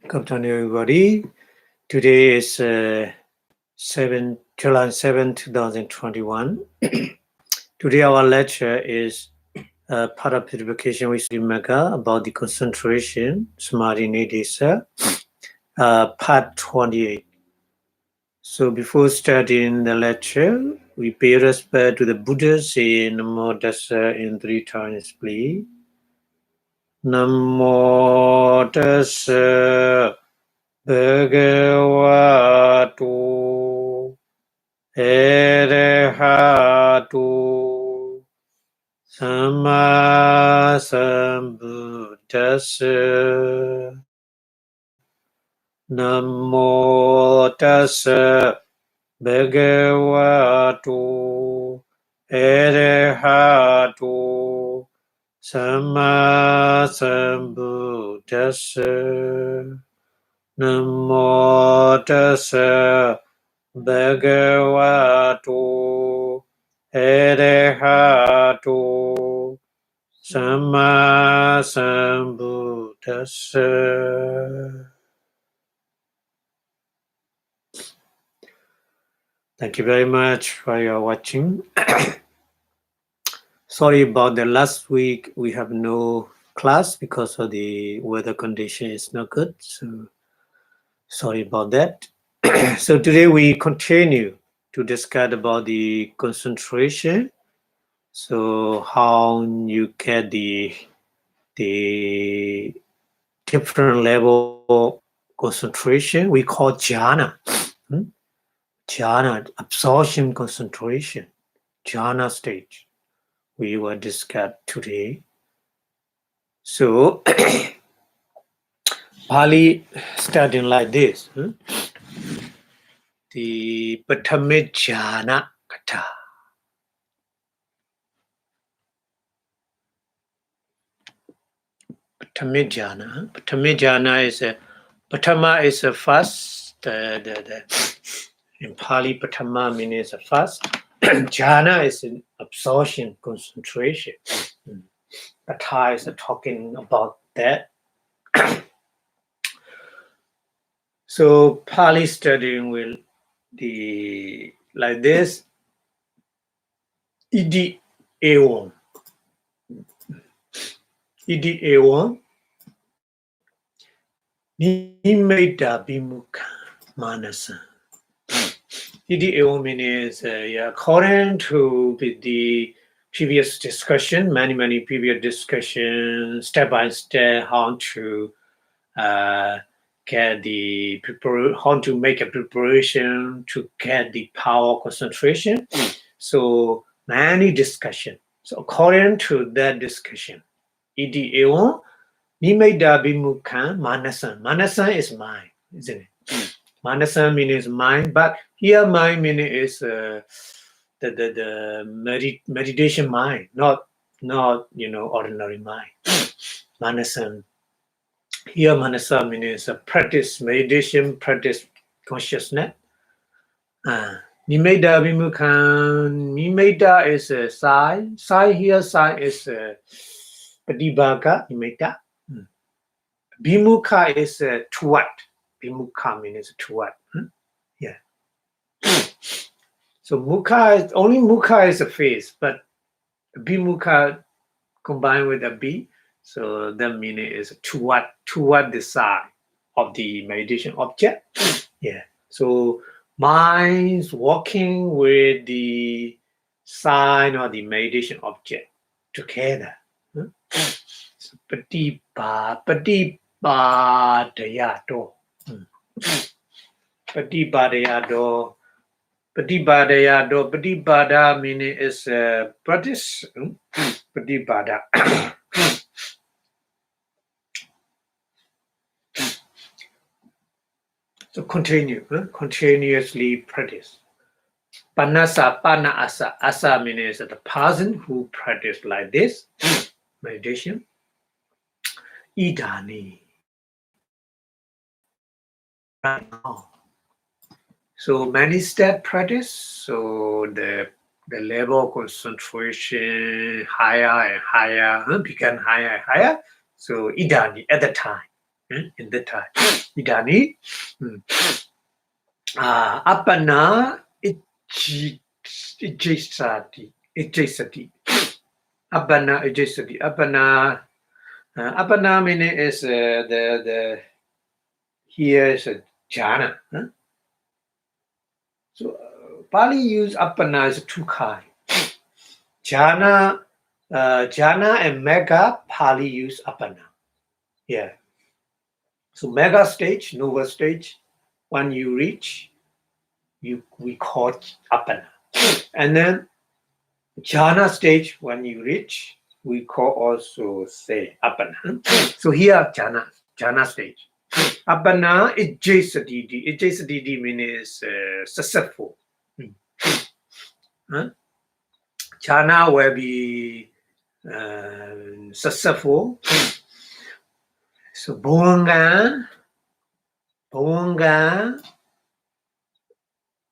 Good afternoon, everybody. Today is July 7, 2021. Today our lecture is part of Purification with Mega about the concentration, Samadhi Nidesa, part 28. So before starting the lecture, we pay respect to the Buddha, say Namo Tassa in 3 times, please. Namo Tassa Bhagavato Arahato Samma Sambuddhassa Namo Tassa Bhagavato Arahato Samma Sambuddhassa Namo Tassa Bhagavato Arahato Samma Sambuddhassa. Thank you very much for your watching. Sorry about the last week we have no class because of the weather condition is not good. So sorry about that. So today we continue to discuss about the concentration. So how you get the different level concentration we call jhana. Jhana, absorption concentration, jhana stage. We will discuss today. So Pali starting like this. The Patame Jhana Kata. Patame Jhana. Patame Jhana is a Patama is a first. In Pali, Patama means a first. Jhana is an absorption concentration. Kata is talking about that. So Pali studying will the like this. Idi evam. Idi evam. Nimeda bimukha manasa. Idi evam means according to the previous discussion, many previous discussions, step by step, how to get the how to make a preparation to get the power concentration. So many discussion. So according to that discussion, Idi evam nimeda bimukha manasa. Manasa is mind, isn't it? Manasa means mind, but here mind meaning is the meditation mind, not ordinary mind. Manasa. Here manasa means practice meditation, practice consciousness. Nimeda vimukha. Nimeda is a sign. Sign here, sign is padibhaka, nimeda. Vimukha is toward. Vimukha means toward. Yeah. So mukha is only mukha is a face, but vimukha combined with a B, so that meaning is toward the side of the meditation object. Yeah. So mind's walking with the sign or the meditation object together. So, Patibadayato. Patibadayato. Patibada meaning is practice. Patibada. So continue, continuously practice. Panasa, pana asa. Asa means the person who practice like this, meditation. Idani. Right now. So many step practice. So the level of concentration higher and higher, become higher and higher. So idani at the time. in the time. Idani. Apana ijjasati. Apana ijjasati. Apana meaning is the here is a jhana. So Pali use apana as two kind. Jhana and mega, Pali use apana. Yeah. So mega stage, nova stage, when you reach, we call apana. And then jhana stage, when you reach, we call also say apana. So here jhana stage. Apana ijjasadidi. Ijjasadidi means successful. Jhana will be successful. So bonga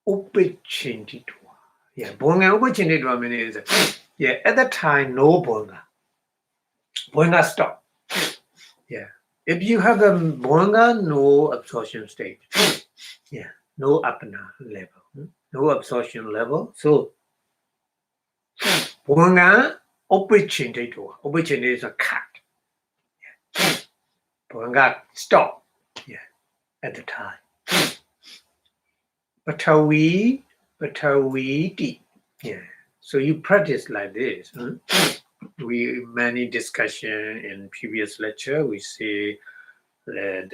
upachintitwa. Yeah, bonga upachintitwa means at that time no bonga. Bonga stop. Yeah. If you have a bonga, no absorption stage. Yeah, no apana level. No absorption level. So bonga upachintitwa. Upachintitwa is a cut. Yeah. Bonga stop. Yeah, at the time. Patawi di. Yeah. So you practice like this. We many discussion in previous lecture. We see the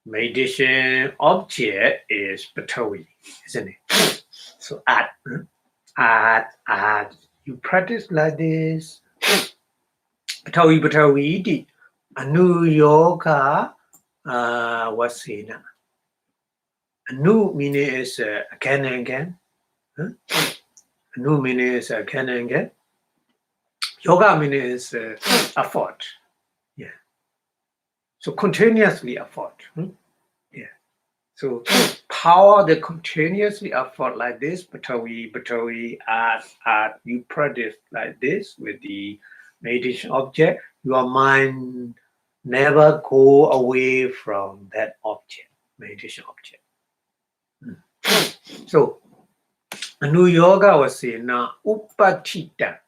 meditation object is patawi, isn't it? So add. You practice like this. Patawi di. Anu yoga wasena. Anu meaning is again and again. Anu meaning is again and again. Yoga meaning is effort. Yeah. So continuously effort. Yeah. So power the continuously effort like this. Patawi, add. You practice like this with the meditation object. Your mind never go away from that object, meditation object. So, Anu Yoga was saying now upatita.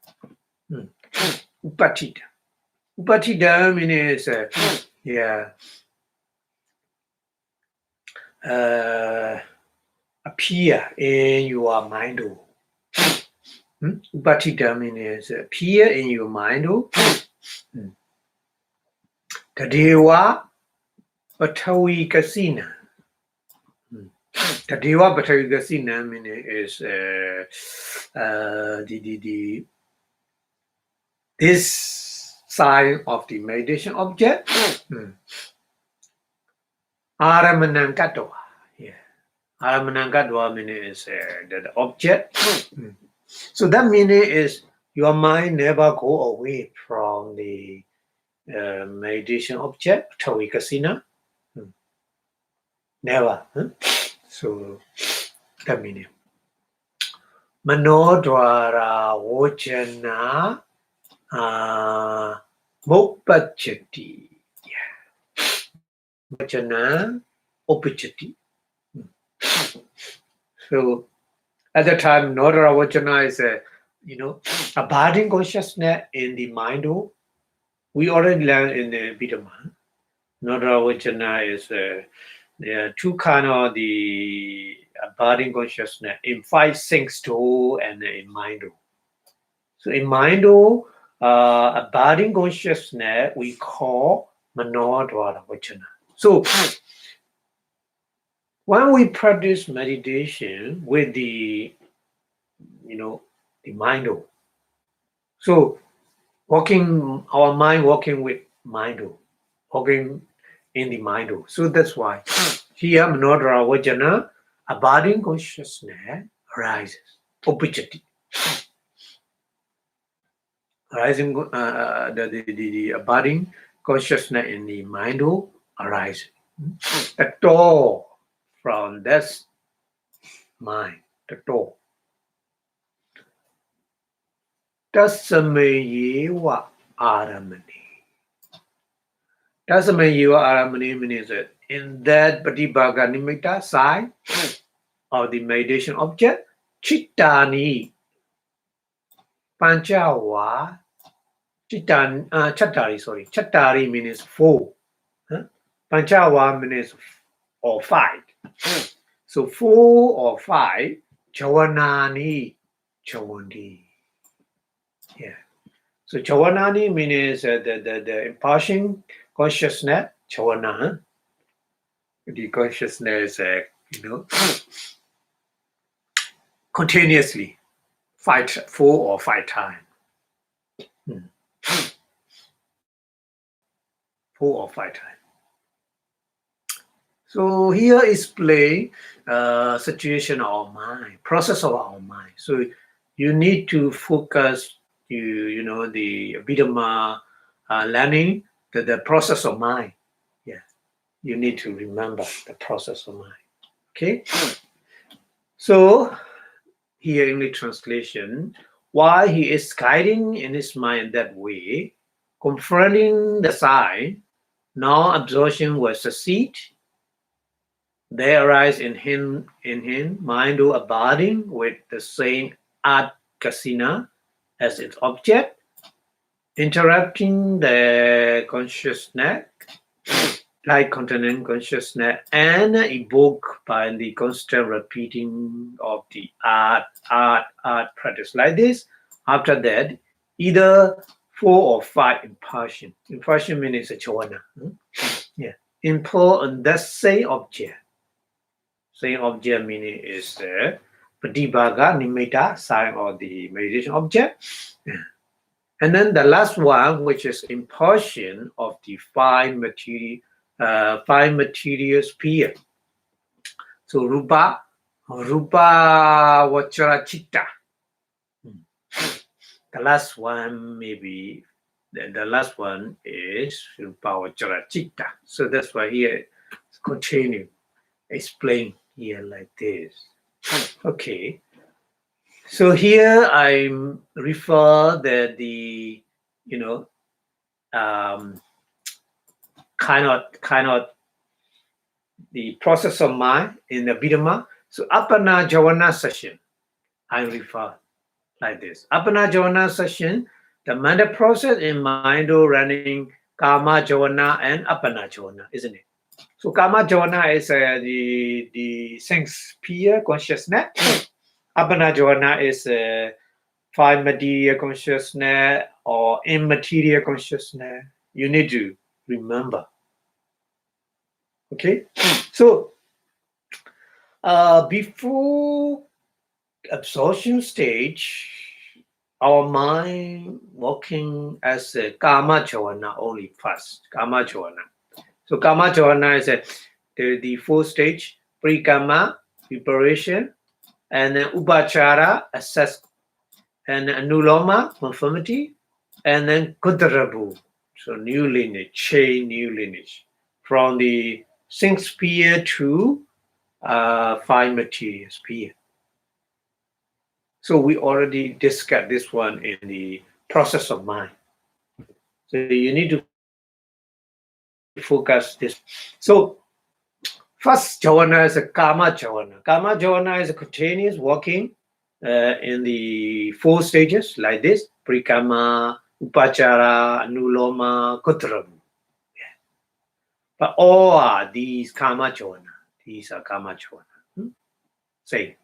Upatita. Upatita means appear in your mind. Upatita means appear in your mind. Tadewa Patawi Kasina. Tadewa Patawi Kasina meaning is this sign of the meditation object. Aramanangkatwa. Yeah. Aramanangkatwa meaning is the object. So that meaning is your mind never go away from the meditation object, Tavikasina. Never. So that meaning. Manodwara Vojana Mopachati. Yeah. Vojana Opachati. So at the time, Nodara Vajana is abiding consciousness in the mind. We already learned in the Abhidhamma. Nodara Vajana is there are two kind of the abiding consciousness in 5, 6, 2 and in mind. So in mind, abiding consciousness we call Manodwara Vajana. So when we practice meditation with the mind, so our mind working with mind, working in the mind. So that's why here Manodara Vajana, abiding consciousness arises. Opachati. Arising the abiding consciousness in the mind arises. The door from that mind, the door. Tasamayewa aramani. Doesn't mean you are Aramani means it. In that Patibhaga Nimitta side of the meditation object, Chittani Panchawa Chattari means four. Huh? Panchawa means or five. So 4 or 5, Chawanani, Chawandi. Yeah. So Chawanani means the impartial consciousness, Chawana. The consciousness, continuously, 4 or 5 times. 4 or 5 times. So here is play situation of our mind, process of our mind. So you need to focus, the Abhidhamma learning, the process of mind. Yeah, you need to remember the process of mind. Okay. So here in the translation, while he is guiding in his mind that way, confronting the sign, now absorption will succeed. There arise in him mind abiding with the same art kasina as its object, interrupting the consciousness, like continent consciousness, and evoked by the constant repeating of the art practice like this. After that, either 4 or 5 impulsion. Impulsion means a chawana. Yeah. Impose on that same object. Same object meaning is the Pratibhaga Nimitta sign of the meditation object. And then the last one, which is impulsion of the 5 material sphere. So Rupa Vachara Chitta. The last one maybe, the last one is Rupa Vachara Chitta. So that's why here continue, explain here like this. Okay. So here I refer that the kind of the process of mind in the Abhidhamma. So Apana Javana session, I refer like this. Apana Javana session, the mental process in mind running Kama Javana and Apana Javana, isn't it? So Kama Javana is the sense sphere consciousness. Apana Javana is 5 material consciousness or immaterial consciousness. You need to remember. Okay, so before absorption stage, our mind working as a Kama Javana only first. Kama Javana. So Kama Javana is the 4th stage, pre-Kama, preparation, and then Upachara, assess, and Anuloma, conformity, and then Kudrabu, so new lineage, chain new lineage, from the sync sphere to 5 material sphere. So we already discussed this one in the process of mind. So you need to focus this. So first Javana is a Kama Javana. Kama Javana is a continuous walking in the 4 stages like this: Pre-Kama, Upachara, Anuloma, Kutramu. Yeah. But all are these Kama Javana. These are Kama Javana. Say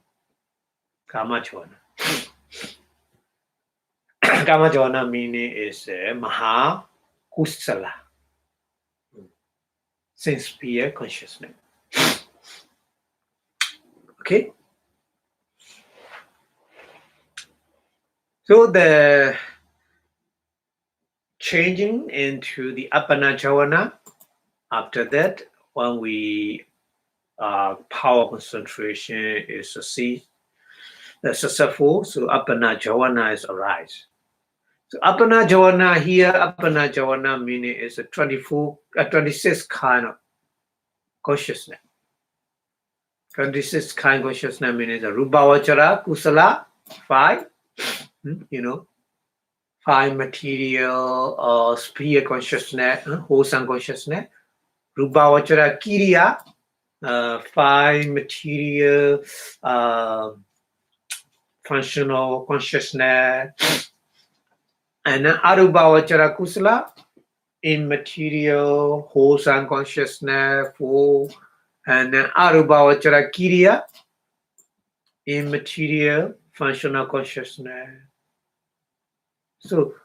Kama Javana. Kama Javana meaning is Maha Kusala. Sincere consciousness. Okay. So the changing into the Apana Javana, after that, when we power concentration is successful, so Apana Javana is arise. So Apana Javana here, Apana Javana meaning is a 26 kind of consciousness. 26 kind of consciousness meaning the Rupa Vachara, Kusala, 5, five material or sphere consciousness, wholesome consciousness. Rupavachara Kiriya, five material functional consciousness. And then Arubhavachara Kusala, immaterial wholesome consciousness, four. And then Arubhavachara Kiriya, immaterial functional consciousness. So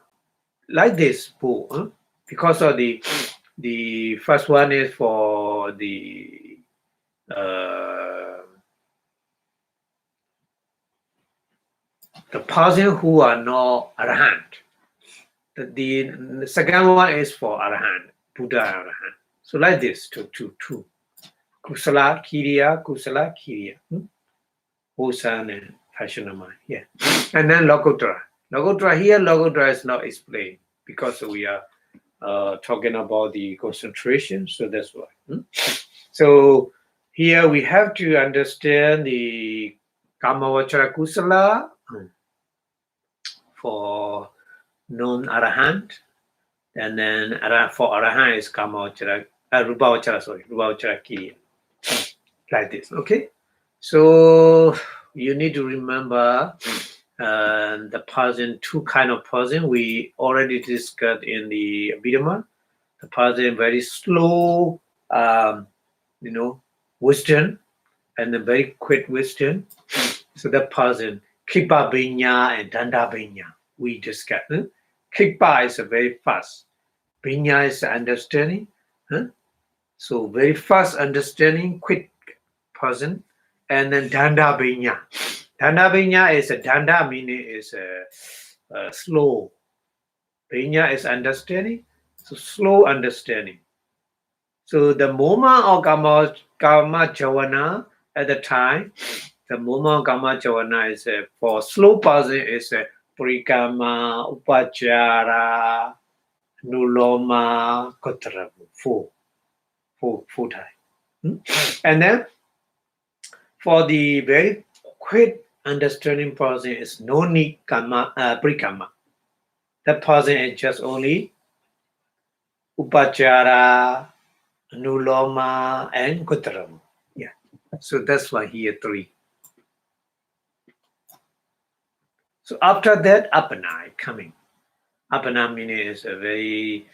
like this, four, because of the first one is for the person who are not arahant. The second one is for arahant, Buddha arahant. So like this, two. Kusala Kiriya, wholesome and functional mind. Yeah, and then Lokuttara. Lokuttara is not explained because we are talking about the concentration, so that's why. So here we have to understand the Kamavachara Kusala for non-arahant, and then for arahant is Kamavachara, Rupavachara Kiriya. Like this, okay? So you need to remember the person, two kind of person we already discussed in the Abhidhamma. The person very slow, wisdom, and a very quick wisdom. So that person, Kripa Binya and Danda Binya, we discussed. Kripa is a very fast. Binya is understanding. So very fast understanding, quick person. And then Danda Binya. Danda Binya is a Danda meaning is a slow. Binya is understanding. So slow understanding. So the moment of Kama Javana at the time, the moment of Kama Javana is for slow person is Purikama, Upachara, Nuloma, Kotrabu, four time. And then for the very quick understanding person is no need kama Purikama. That person is just only Upachara, Nuloma, and Kotrabu. Yeah. So that's why here three. So after that, Apana coming. Apana meaning is a very,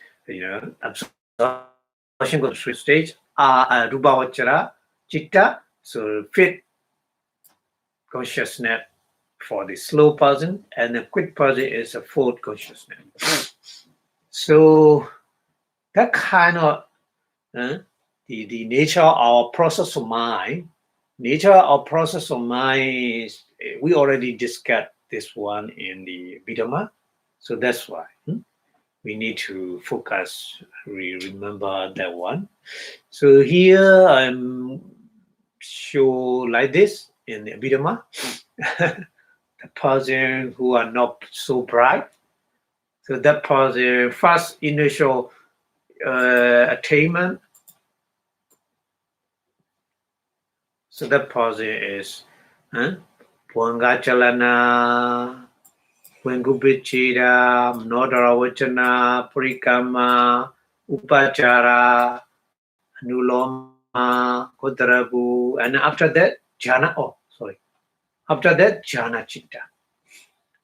absorption control stage. Rupavachara, Chitta, so fit consciousness for the slow person, and the quick person is a fourth consciousness. So that kind of the nature of our process of mind. Nature of process of mind is, we already discussed this one in the Abhidhamma, so that's why we need to focus, remember that one. So here I'm show like this in the Abhidhamma. The person who are not so bright, so that person first initial attainment. So that person is Puanga Chalana, Wengubichira, Nodaravachana, Purikama, Upachara, Nuloma, Kodrabu, and after that, After that, Jhana Chitta.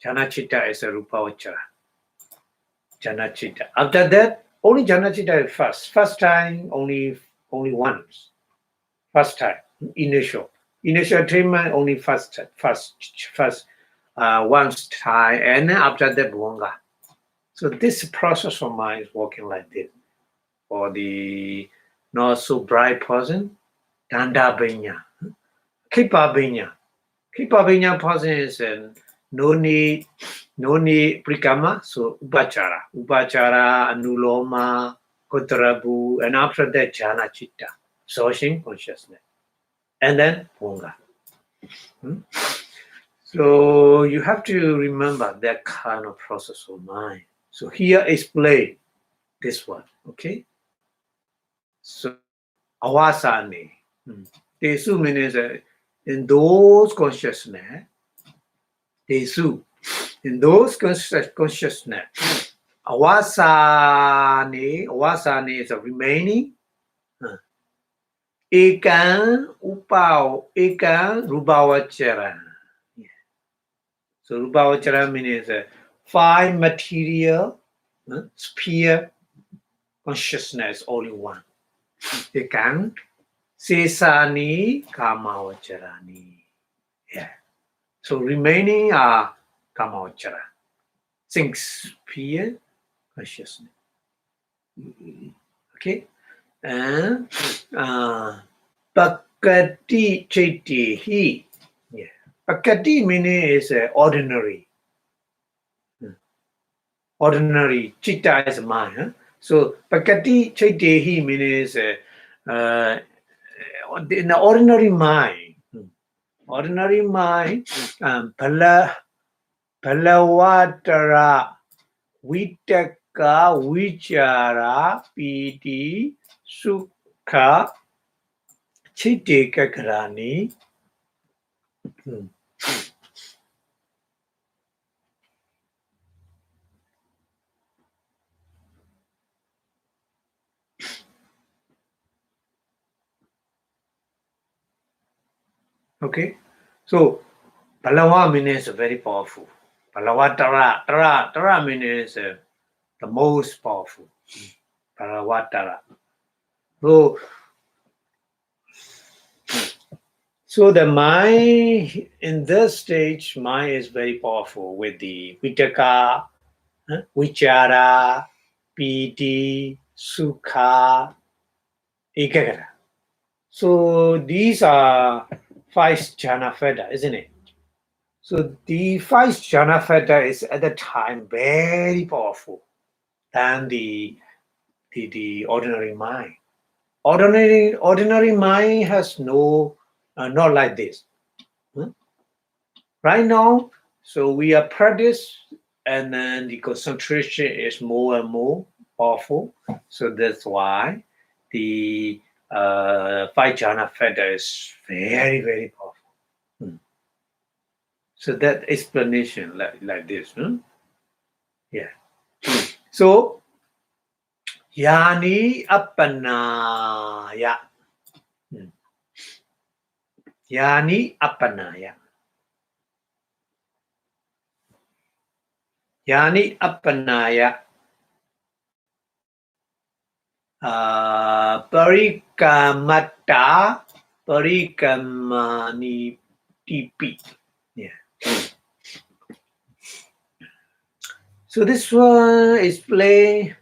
Jhana Chitta is a Rupavachara. Jhana Chitta. After that, only Jhana Chitta is first. First time, only once. First time, initial attainment only first once time, and then after that Bhanga. So this process of mind is working like this. For the not so bright person, Danda Binya, Kripa Binya person is no need Prikama, so Upachara, Anuloma, Kotrabu, and after that Jhana Chitta. Sourcing consciousness, and then Bhanga. So you have to remember that kind of process of mind. So here explain this one, okay? So Awasane. Tesu means in those consciousness, Tesu, In those consciousness, avasane is a remaining. Ekan rupavachara. So rupavachara means 5 material sphere consciousness, only one. Ekan sesani kamavacharani. Yeah. So remaining are kamavachara. 6 sphere consciousness. Okay. And Pakati Chaitihi. Yeah. Pakati meaning is ordinary. Ordinary. Chitta is mind. Huh? So Pakati Chaitihi means in the ordinary mind. Ordinary mind. Palavatara Vitaka Vichara Piti Sukha Chitika Karani. Okay, so Palawa means very powerful. Palavatara, Tara means the most powerful. Palavatara. So the mind in this stage, mind is very powerful with the Vitaka, Vichara, Piti, Sukha, Ekagara. So these are 5 jhana feta, isn't it? So the 5 jhana feta is at the time very powerful than the ordinary mind. Ordinary mind has no, not like this. Right now, so we are practice, and then the concentration is more and more powerful. So that's why the 5 jhana feta is very, very powerful. So that explanation like this. Yeah. So Yani Appanaya. Yani Appanaya. Yani Appanaya. Parikamata Parikamani Tipi. Yeah. So this one is play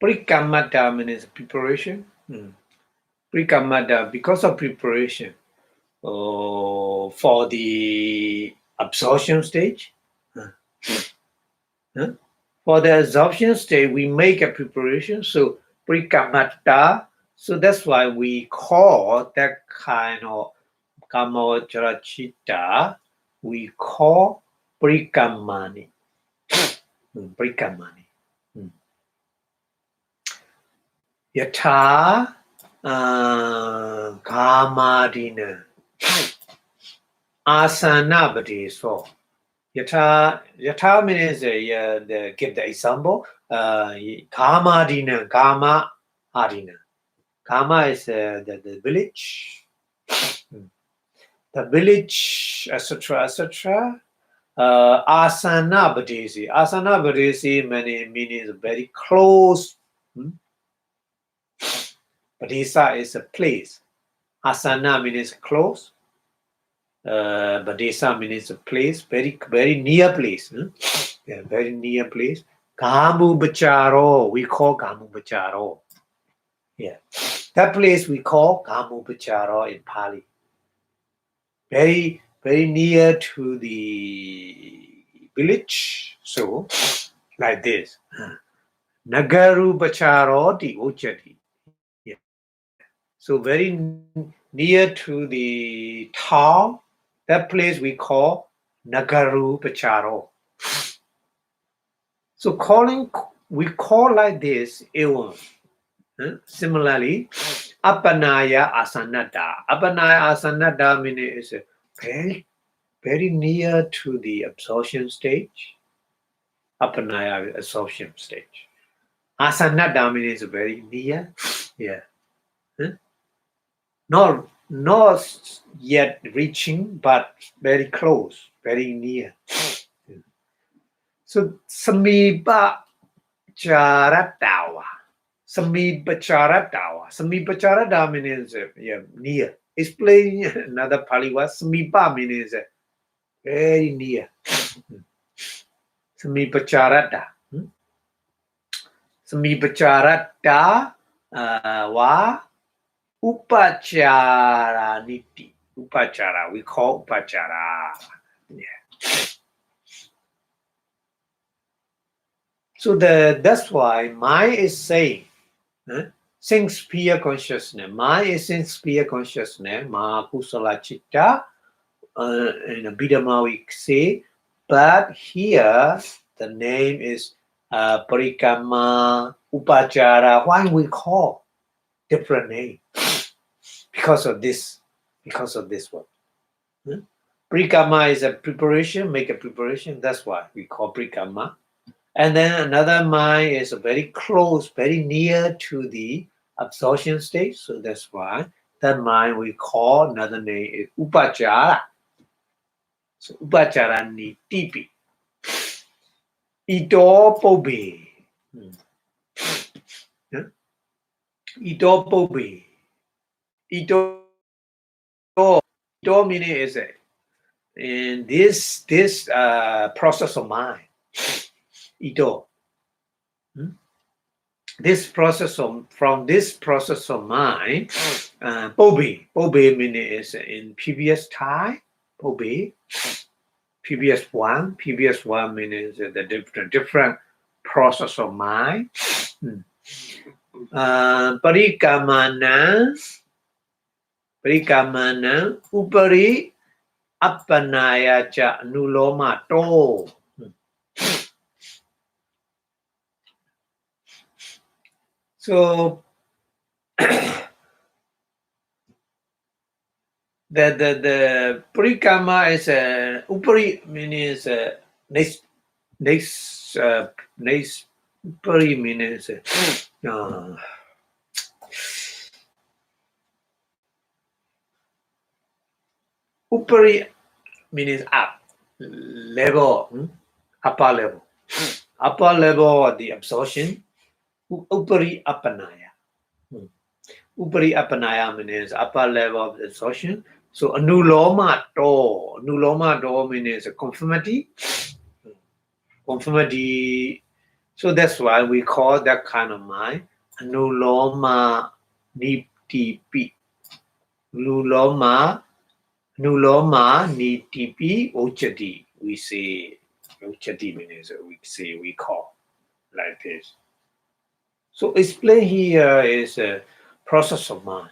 Parikamata means preparation. Parikamata because of preparation for the absorption stage. For the absorption stage, we make a preparation. So Parikamata. So that's why we call that kind of Kamavachara Chitta, we call Parikamani. Parikamani. Yatha Kamadina Asana Badiso. Yatha means give the example. Kamadina, Kama Adina. Kama is the village. The village, etc., etc. Asana Badesi. Asana Badesi means very close. Badesa is a place. Asana means close. Badesa means a place, very, very near place. Yeah, very near place. Kamu Bacharo, we call Kamu Bacharo. Yeah, that place we call Kamu Bacharo in Pali. Very, very near to the village. So, like this. Nagaru Bacharo di Uchati. Yeah. So very near to the town, that place we call Nagaru Bacharo. So we call like this eon. Similarly, Apanaya Asanada. Apanaya Asanada means is very, very near to the absorption stage. Apanaya absorption stage. Asanada means very near. Yeah. Not yet reaching, but very close, very near. So Samipa Charatawa. Samipa means near. Explain another Pali word. Samipa means very near. Samipa wa upachara niti. Upachara, we call upachara. Yeah. So that's why mind is saying, six-sphere consciousness. Mind is six-sphere consciousness. Mahakusala chitta. In Abhidhamma we say, but here the name is Parikama, Upachara. Why we call different name? Because of this one. Parikama is a preparation, make a preparation. That's why we call Parikama. And then another mind is very close, very near to the absorption stage. So that's why that mind we call another name is Upachara. So Upachara ni tipi. Ito pobe. Ito pobe. Ito meaning is in this process of mind. Ito. This process from this process of mind, pobe meaning is in previous time. Pobe. PBS one means the different process of mind. Parikamana, upari apanaya cha nuloma to. So the parikama is upari means next upari means upari means up level, upper level of the absorption. Upari apanaya. Upari apanaya means upper level of absorption. So anuloma to means conformity. So that's why we call that kind of mind anuloma nitipi. Anuloma nitipi ochati. We say ochati means we call like this. So explain here is a process of mind.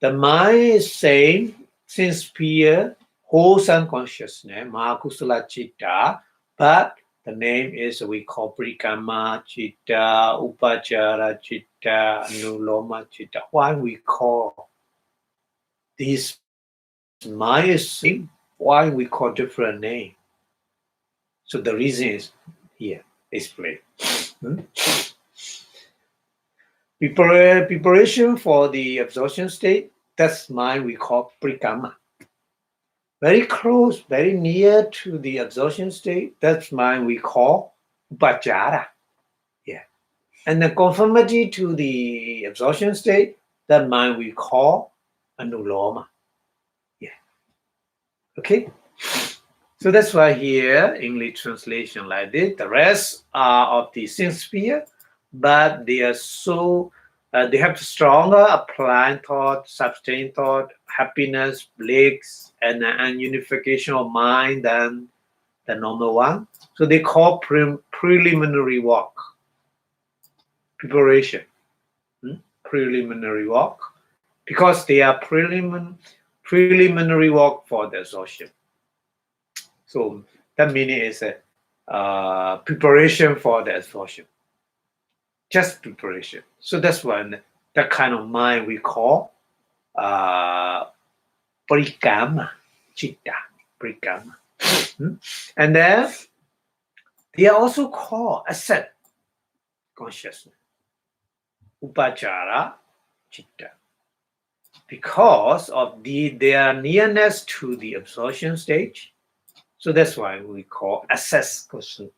The mind is same sincere, wholesome consciousness, Mahakusala Chitta, but the name is we call Parikama Chitta, Upachara Chitta, Anuloma Chitta. Why we call this mind is same? Why we call different name? So the reason is here explained. Preparation for the absorption state, that's mind we call Parikama. Very close, very near to the absorption state, that's mind we call Upachara. Yeah. And the conformity to the absorption state, that mind we call Anuloma. Yeah. Okay. So that's why here, English translation like this. The rest are of the same sphere, but they are so they have stronger applied thought, sustained thought, happiness, bliss, and unification of mind than the normal one. So they call preliminary walk, preparation, preliminary walk, because they are preliminary walk for the absorption. So that meaning is preparation for the absorption. Just preparation. So that's when that kind of mind we call parikama chitta. Parikama. And then they are also called asset consciousness. Upachara chitta. Because of their nearness to the absorption stage. So that's why we call access consciousness.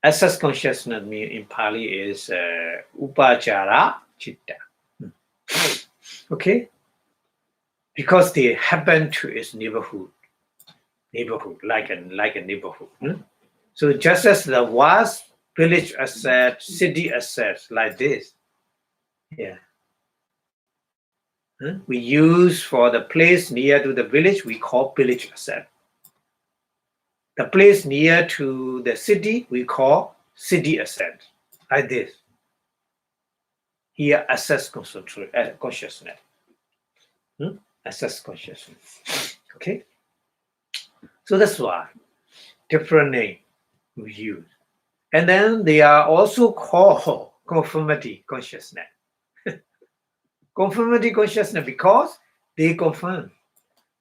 Access consciousness mean in Pali is upachara chitta. Okay? Because they happen to its neighborhood, like a neighborhood. So just as the vast village asset, city assets like this, yeah. We use for the place near to the village, we call village asset. The place near to the city, we call city asset. Like this. Here, access consciousness. Access consciousness. Okay? So that's why different name we use. And then they are also called conformity consciousness. Conformity consciousness because they confirm.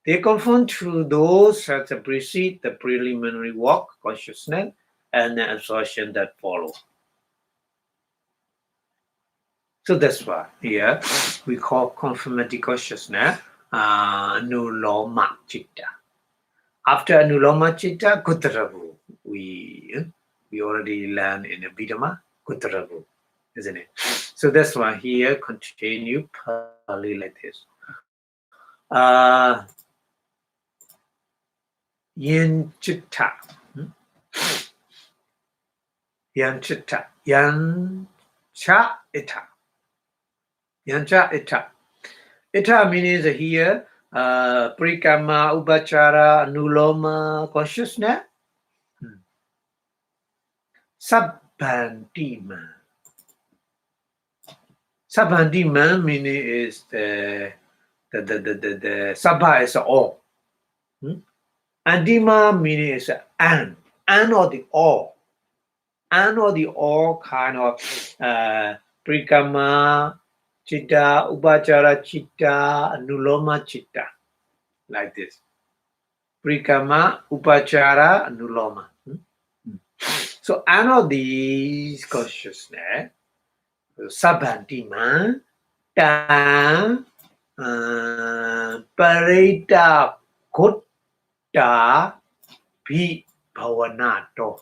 They conform to those that precede the preliminary work, consciousness, and the absorption that follow. So that's why here we call conformity consciousness anuloma chitta. After anuloma chitta, kuttaravu. We already learned in Abhidhamma, kuttaravu, isn't it? So that's why here continue Pali like this. Yin chitta. Yan chitta. Yan cha ita. Yan cha ita. Ita means here prikama, upachara, anuloma, consciousness. Sabandima. Sabandima meaning is the sabha is all. Andima meaning is an or the all. An or the all kind of prikama chitta, upachara chitta, anuloma chitta. Like this. Prikama, upachara, anuloma. So an of these consciousness, sabandima, ta parita kutta bhi bhavanato.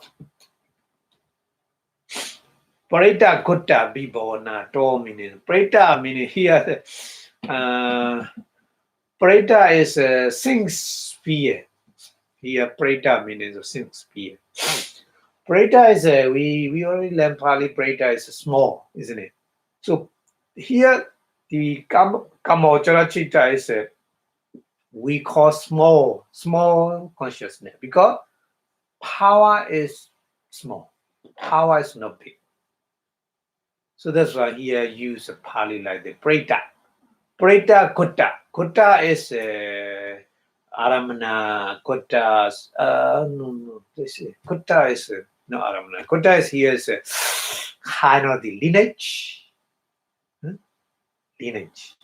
Parita kutta bhi bhavanato meaning parita meaning here parita is a sing sphere. Here parita meaning a sing sphere. Parita is we already learned Pali. Parita is small, isn't it? So here the Kamachara Chitta is we call small consciousness because power is small. Power is not big. So that's why here use a Pali like the Parita. Parita Kutta. Kutta is Aramana. Kutta's no. This is Kutta is no Aramana. Kutta is here is kind of the lineage. Lineage.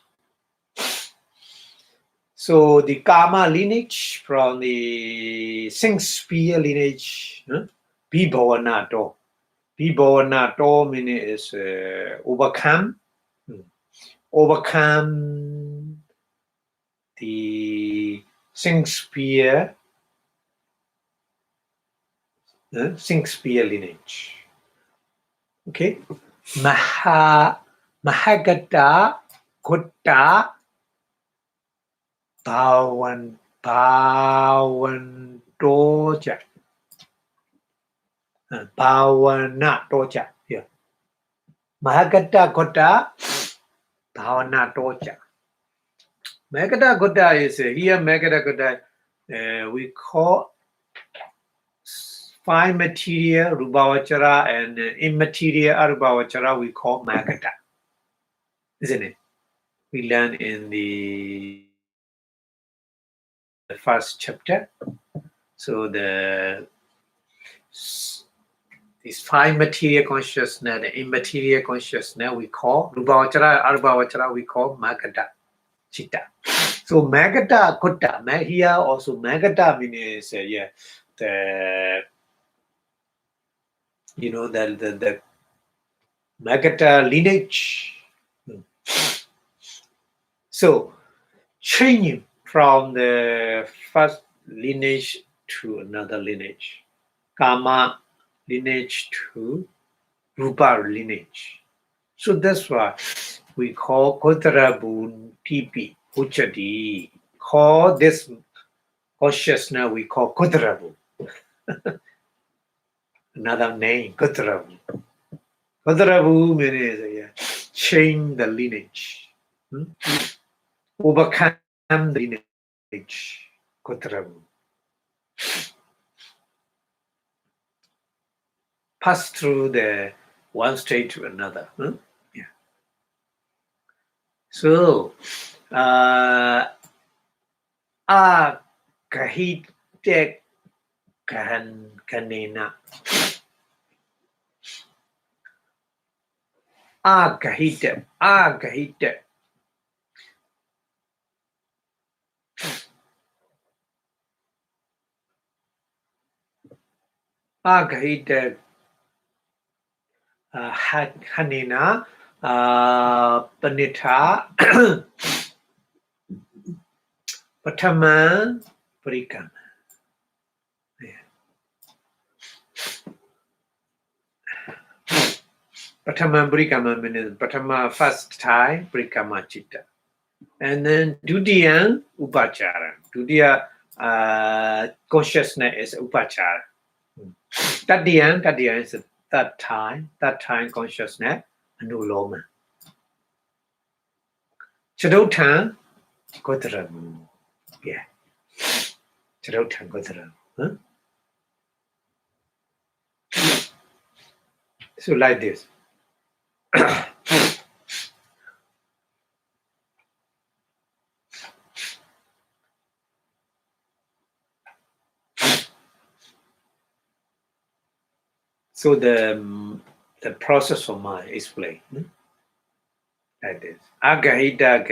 So the karma lineage from the sing sphere lineage, Vipassanā. Vipassanā meaning is overcome the sing sphere lineage. Okay, Mahagata Kutta Bhavantoja. Bhavanatoja. Yeah. Mahagata Kutta Bhavanatoja. Mahagata Kutta is here. Mahagata Kutta we call fine material Rubhavachara and immaterial Arubhavachara we call Mahagata. Isn't it? We learn in the first chapter. So these 5 material consciousness, the immaterial consciousness we call Rupavachara, Arupavachara we call Magata Chitta. So Magata Kutta, here also Magata means the the Magata lineage. So changing from the first lineage to another lineage, Kama lineage to Rupa lineage. So that's why we call Kotarabun Tipi Uchadi. Call this consciousness we call Kotarabu. Another name, Kotarabu. Kotarabu means change the lineage. Overcome the lineage. Kotarabu. Pass through the one state to another. Yeah. So, Kahite Kanena. Kahite. Kahite Hanina Panita Patama Parikama. Patama Parikama means Patama first time Parikama Chitta. And then Dudiya Upachara. Dudiya consciousness is Upachara. Tadiya is that time consciousness, Anuloma. Chadotan Kotarabu. Yeah. Chadotan Kotarabu. So like this. So the process of mind is playing like this. Agahida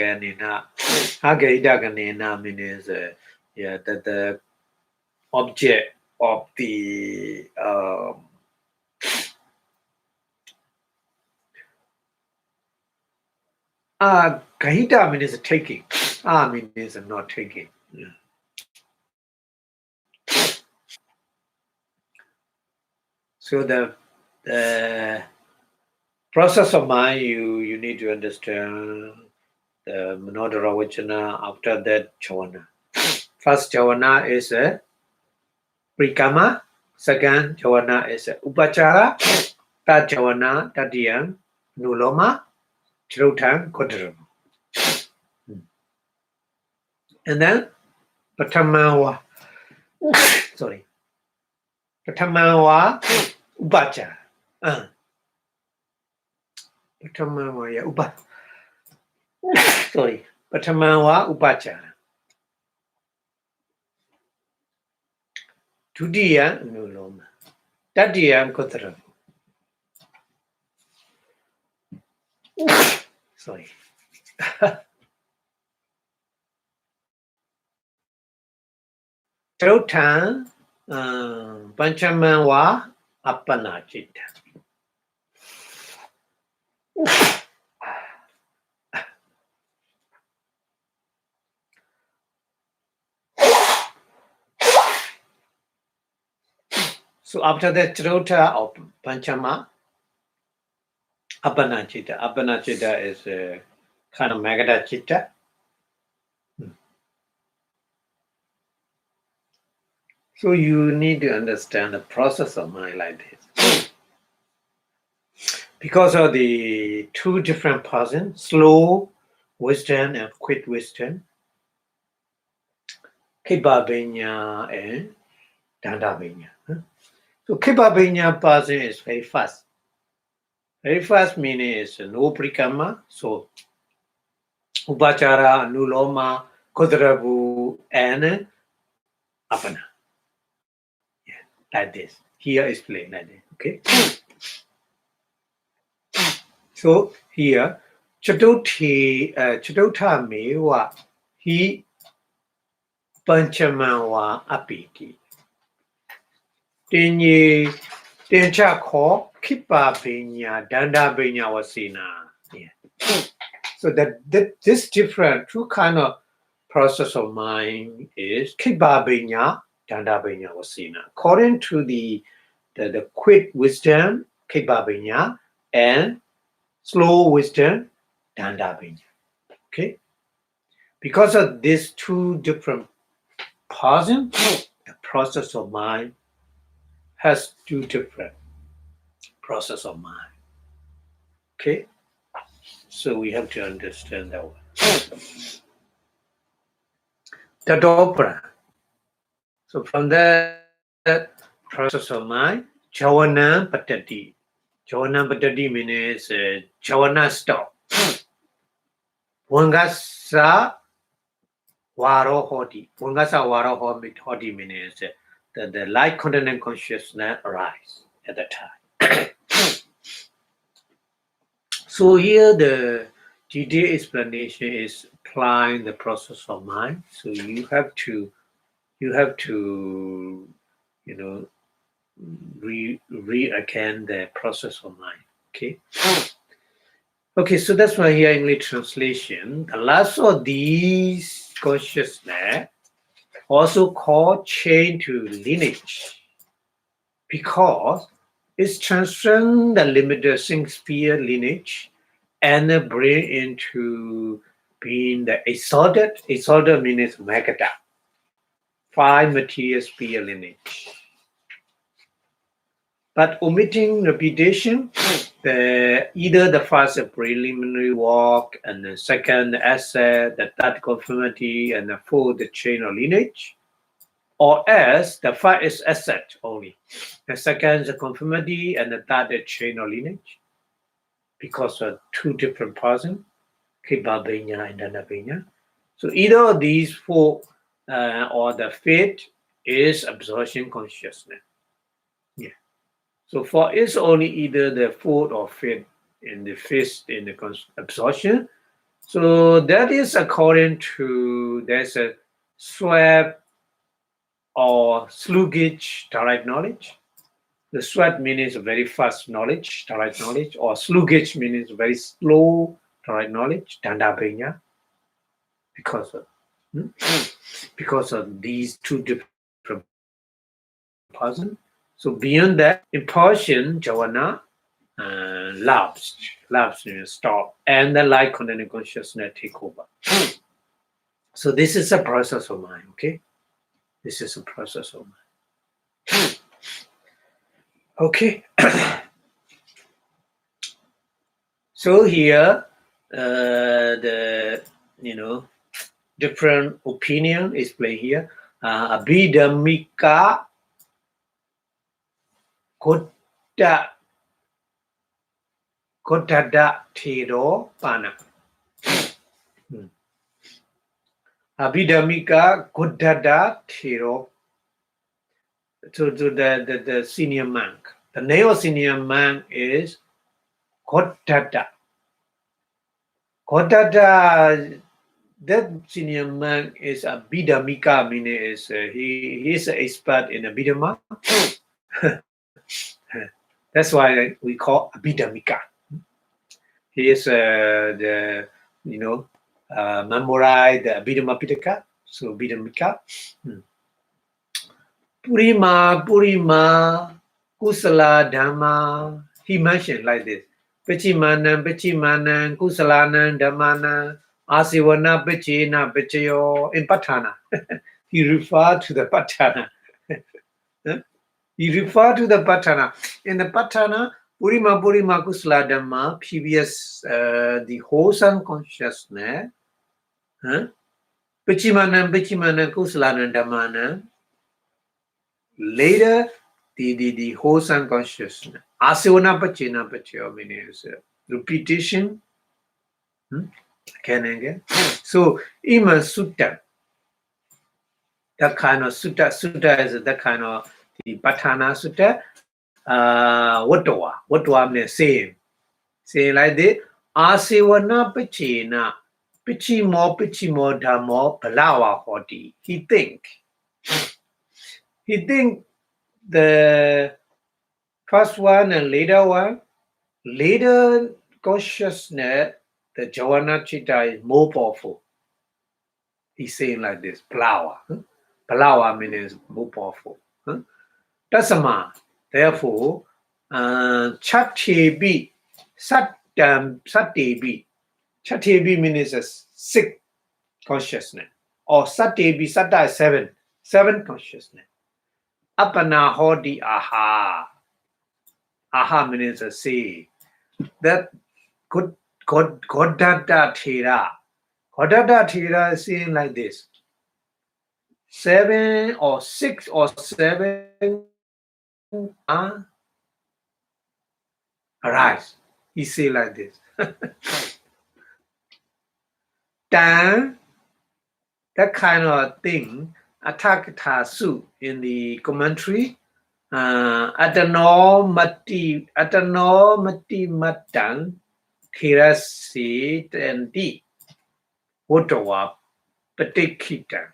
Ganina means that the object of the Kahita means taking. Means not taking. Yeah. So the process of mind you need to understand the Manodara Vachana, after that Chavana. First Chavana is a Prikama, second Chavana is a Upachara, third Chavana, Tadiyam, Nuloma, Chirutang, Kotaram. And then Patamawa, Patamawa Upachara. Patamawa Patamawa Upachara. Tudiya Nuloma. Tadiyam Kotaram. Chirutang, Panchamawa Appanachita. So after that Chirota of Panchama, Appanachita. Appanachita is a kind of Magada Chitta. So you need to understand the process of mind like this. Because of the two different persons, slow wisdom and quick wisdom, Kibabenya and Dandabenya. So Kibabenya person is very fast. Very fast meaning is no prikama, so Upachara, Nuloma, Kodrabu, and Apana. like this. Here is plain like this. Okay. So here, Chatutha mewa he panchamawa apiki. Tinye tincha ko kipa binya danda binya wasina. Yeah. So that this different two kind of process of mind is kipa binya danda binya wasina. According to the quick wisdom, kipa binya, and slow wisdom, danda binya. Okay. Because of these two different pausing, the process of mind has two different process of mind. Okay, so we have to understand that one. Tadopra. So from that process of mind, Jawana Patati. Jawana Patati means Jawana stop. Wangasa Waro Hoti. Wangasa Waro Hoti means the light content consciousness arise at that time. So here the detailed explanation is applying the process of mind. So you have to read again the process of mind. Okay. Okay, so that's why here English translation. The last of these consciousness also called chain to lineage, because it transcends the limited sphere lineage and bring into being the exalted. Exalted means Magada, 5 material sphere lineage. But omitting repetition, either the first preliminary walk, and the second asset, the third conformity, and the fourth the chain of lineage, or as the first is asset only, the second is the conformity, and the third the chain of lineage, because of two different persons, Kripa Benya and Dana Benya. So either of these four or the fifth is absorption consciousness. Yeah. So for it's only either the fourth or fifth in the fifth in the absorption. So that is according to there's a sweat or sluggish direct knowledge. The sweat means very fast knowledge, direct knowledge, or sluggish means very slow direct knowledge, danda benya, because of these two different persons. So beyond that, impulsion, jhana, lapse stop, and the light content consciousness take over. So this is a process of mind. Okay, this is a process of mind. Okay. So here, the different opinion is played here. Abhidhamma Kodada Tero Pana. Abhidhamma Kodada Tero. To the senior monk. The name of senior monk is Kodada. Kodada, that senior monk is Abhidhamma, meaning is he is an expert in Abhidhamma. That's why we call Abhidhamma. He is memorize the Abhidhamma Pitaka. So Abhidhamma. Purima, Kusala Dhamma. He mentioned like this. Pichimanan, Kusalanan, Dhammana, Asivana, Pichina, Pichayo, in Patana. He referred to the Patana. He referred to the Patana. In the Patana, Purima, Kusala Dhamma, previous the wholesome consciousness. Pichimanan, Kusalanan, Dhammana. Later, the wholesome consciousness. Asivana Pachina Pachayo means repetition. Again and again. So, even Sutta, that kind of Sutta is that kind of the Patana Sutta, Watawa means saying like this, Asivana Pachina, Pichimo, Dhammo, Palawa Hoti. He think the first one and later consciousness, the Javana Chitta is more powerful. He's saying like this, Palawa. Palawa means more powerful. Tasama, therefore, Chattebi, Sattebi. Chattebi means a six consciousness. Or Sattebi, Satta is seven consciousness. Apana Hodi Aha. Aha means a say. That Godada Thera. Godada Thera is saying like this. 7 or 6 or 7 arise. He say like this. Then that kind of thing, Atakata Su in the commentary, Atano Mati Matan, Thirasi and D. Wotawa Patikita.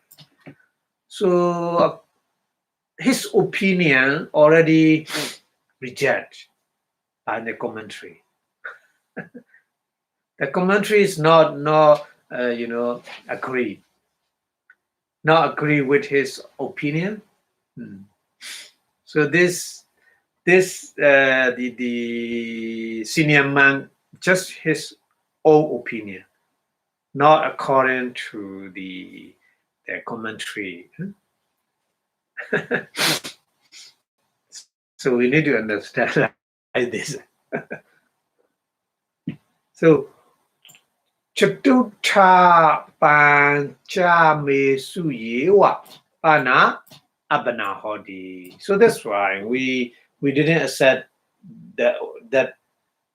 So his opinion already rejected by the commentary. The commentary is not agree. Not agree with his opinion. So the senior man, just his own opinion, not according to the commentary. So we need to understand like this. So Chatuta Pancha Me Suyewa Ana Abana Hodi. So that's why we didn't accept that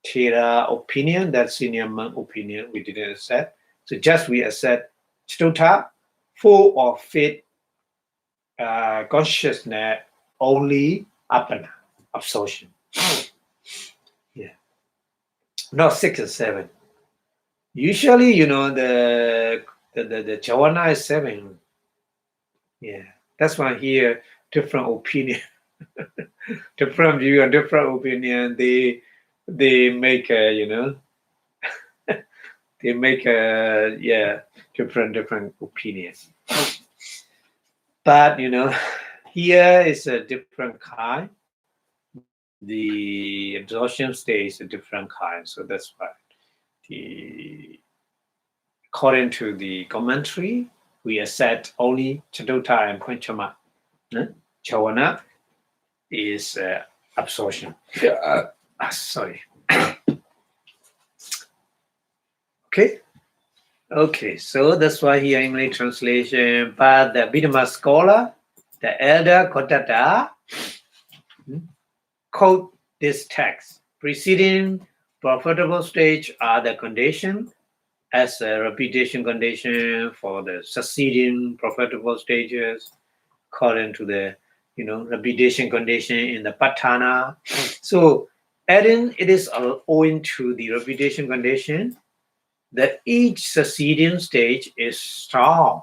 Thera opinion, that senior monk opinion, we didn't accept. So just we accept Chatuta, full of faith, consciousness, only Apana, absorption. Yeah. Not 6 and 7. Usually, the Javana is 7. Yeah. That's why here different opinion, different view and different opinion. They make a they make different opinions. But here is a different kind. The absorption state is a different kind, so that's why according to the commentary, we accept only Chatuta and Panchama. Javana is absorption. Sorry. Okay, so that's why here English translation, but the Abhidhamma scholar, the elder Kotata, quote this text. Preceding profitable stage are the condition as a repetition condition for the succeeding profitable stages, according to the repetition condition in the Patana. So adding it is owing to the repetition condition that each succeeding stage is strong.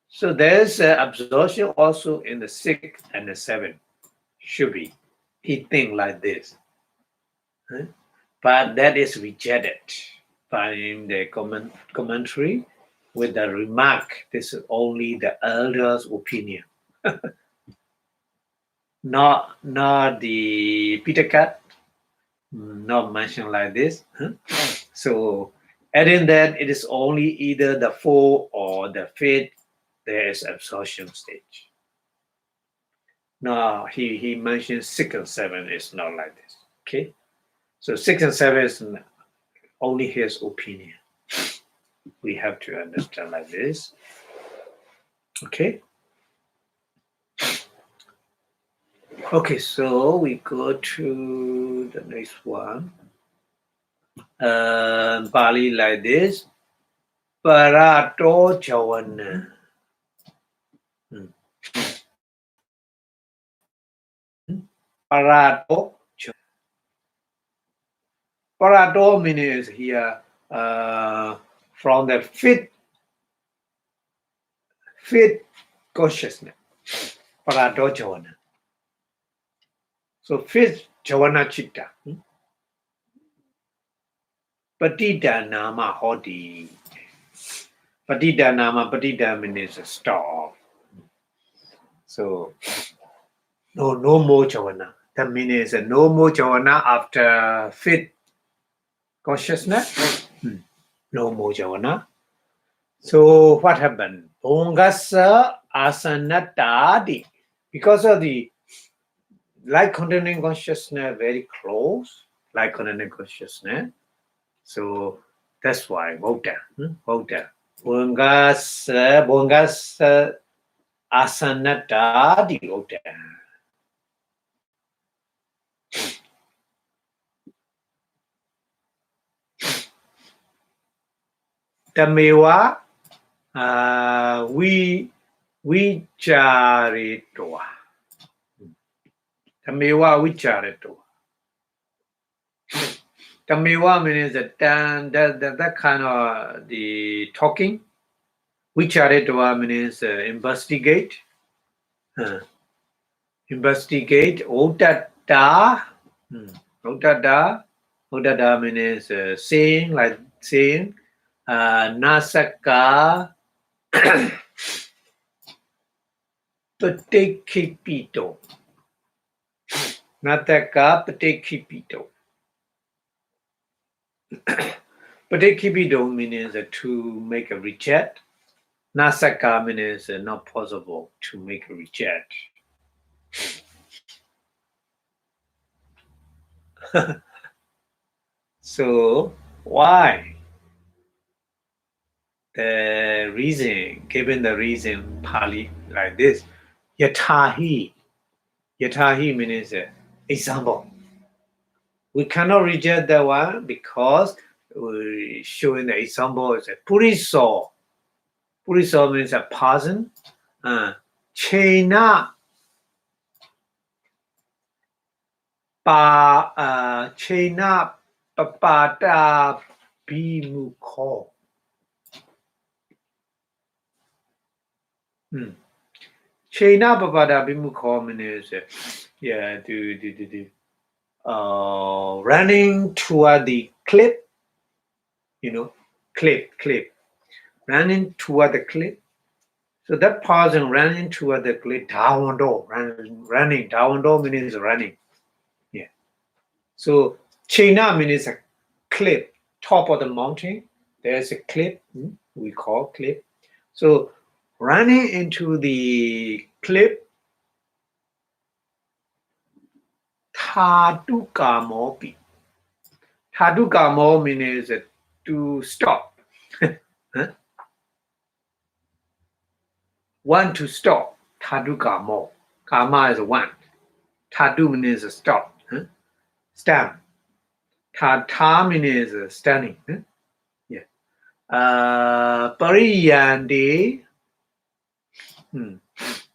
So there's absorption also in the 6 and the 7. Should be. He think like this. But that is rejected by the commentary with the remark, this is only the elder's opinion. not the Pitaka, not mentioned like this. So adding that it is only either the 4 or the 5th, there is absorption stage. No, he mentioned 6 and 7 is not like this. Okay, so 6 and 7 is only his opinion. We have to understand like this. Okay. Okay, so we go to the next one. Pali like this. Parato Javana. Parato. Parato means here from the fifth consciousness. Parato Javana. So fifth Javana Chitta. Patita Nama Hodi. Patita Nama Patita means stop. So no more Javana. That means no more Javana after fifth consciousness. No more Javana. So what happened? Bongasa asanatadi. Because of the light containing consciousness very close, light containing consciousness. So that's why Buddha. Bongasa asanatadi Buddha. Tamewa we charitoa. Tamewa we charitoa. Tamewa means that kind of the talking. Vicharitva means investigate. Investigate. Odada. Odada means saying, like saying. Nasaka. Patekipito. Nataka patekipito. Patekipito means to make a reject. Nasaka means not possible to make a reject. So why? The reason, given the reason, Pali like this, yatahi. Yatahi means example. We cannot reject that one because we showing the example is a puriso. Puriso means a person. Chena Chena papada bimukho. Chena papada bimukho means running toward the cliff, cliff, running toward the cliff. So that person running toward the cliff, dawando, running, dawando means running. Yeah. So Chena means a cliff, top of the mountain. There's a cliff, we call cliff. So running into the cliff, Tadukamopi. Tadukamo means to stop. One to stop. Tadukamo. Kama is one. Tadu means stop. Stand. Tata means standing. Yeah. Pariyandi.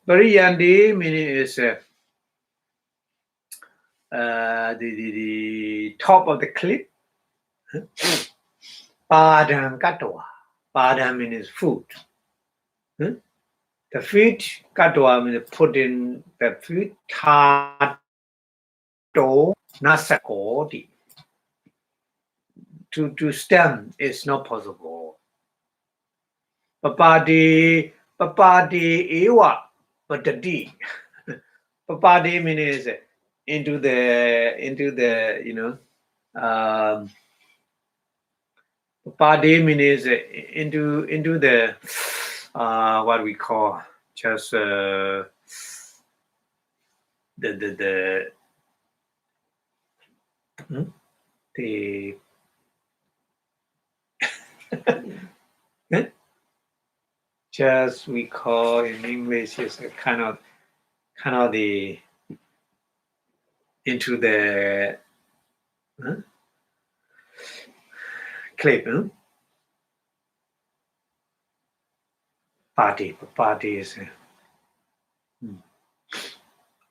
Pariyandi means the top of the cliff. Padam katwa. Padam means food. The feet, katwa means put in the feet. Tato nasakodi. To stand is not possible. Papadi ewa patadi. Papadi means into the Papadi means into the what we call just the just we call in English is a kind of the into the clip. Party is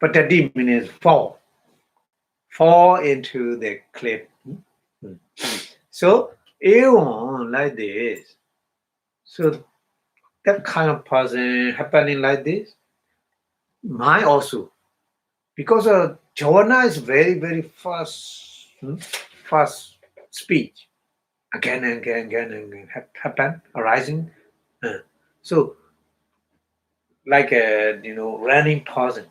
Patadi means fall. fall into the cliff. So Eon like this. So that kind of person happening like this, mine also. Because Jhavana is very, very fast, fast speech. Again and again happen, arising. So like a running person,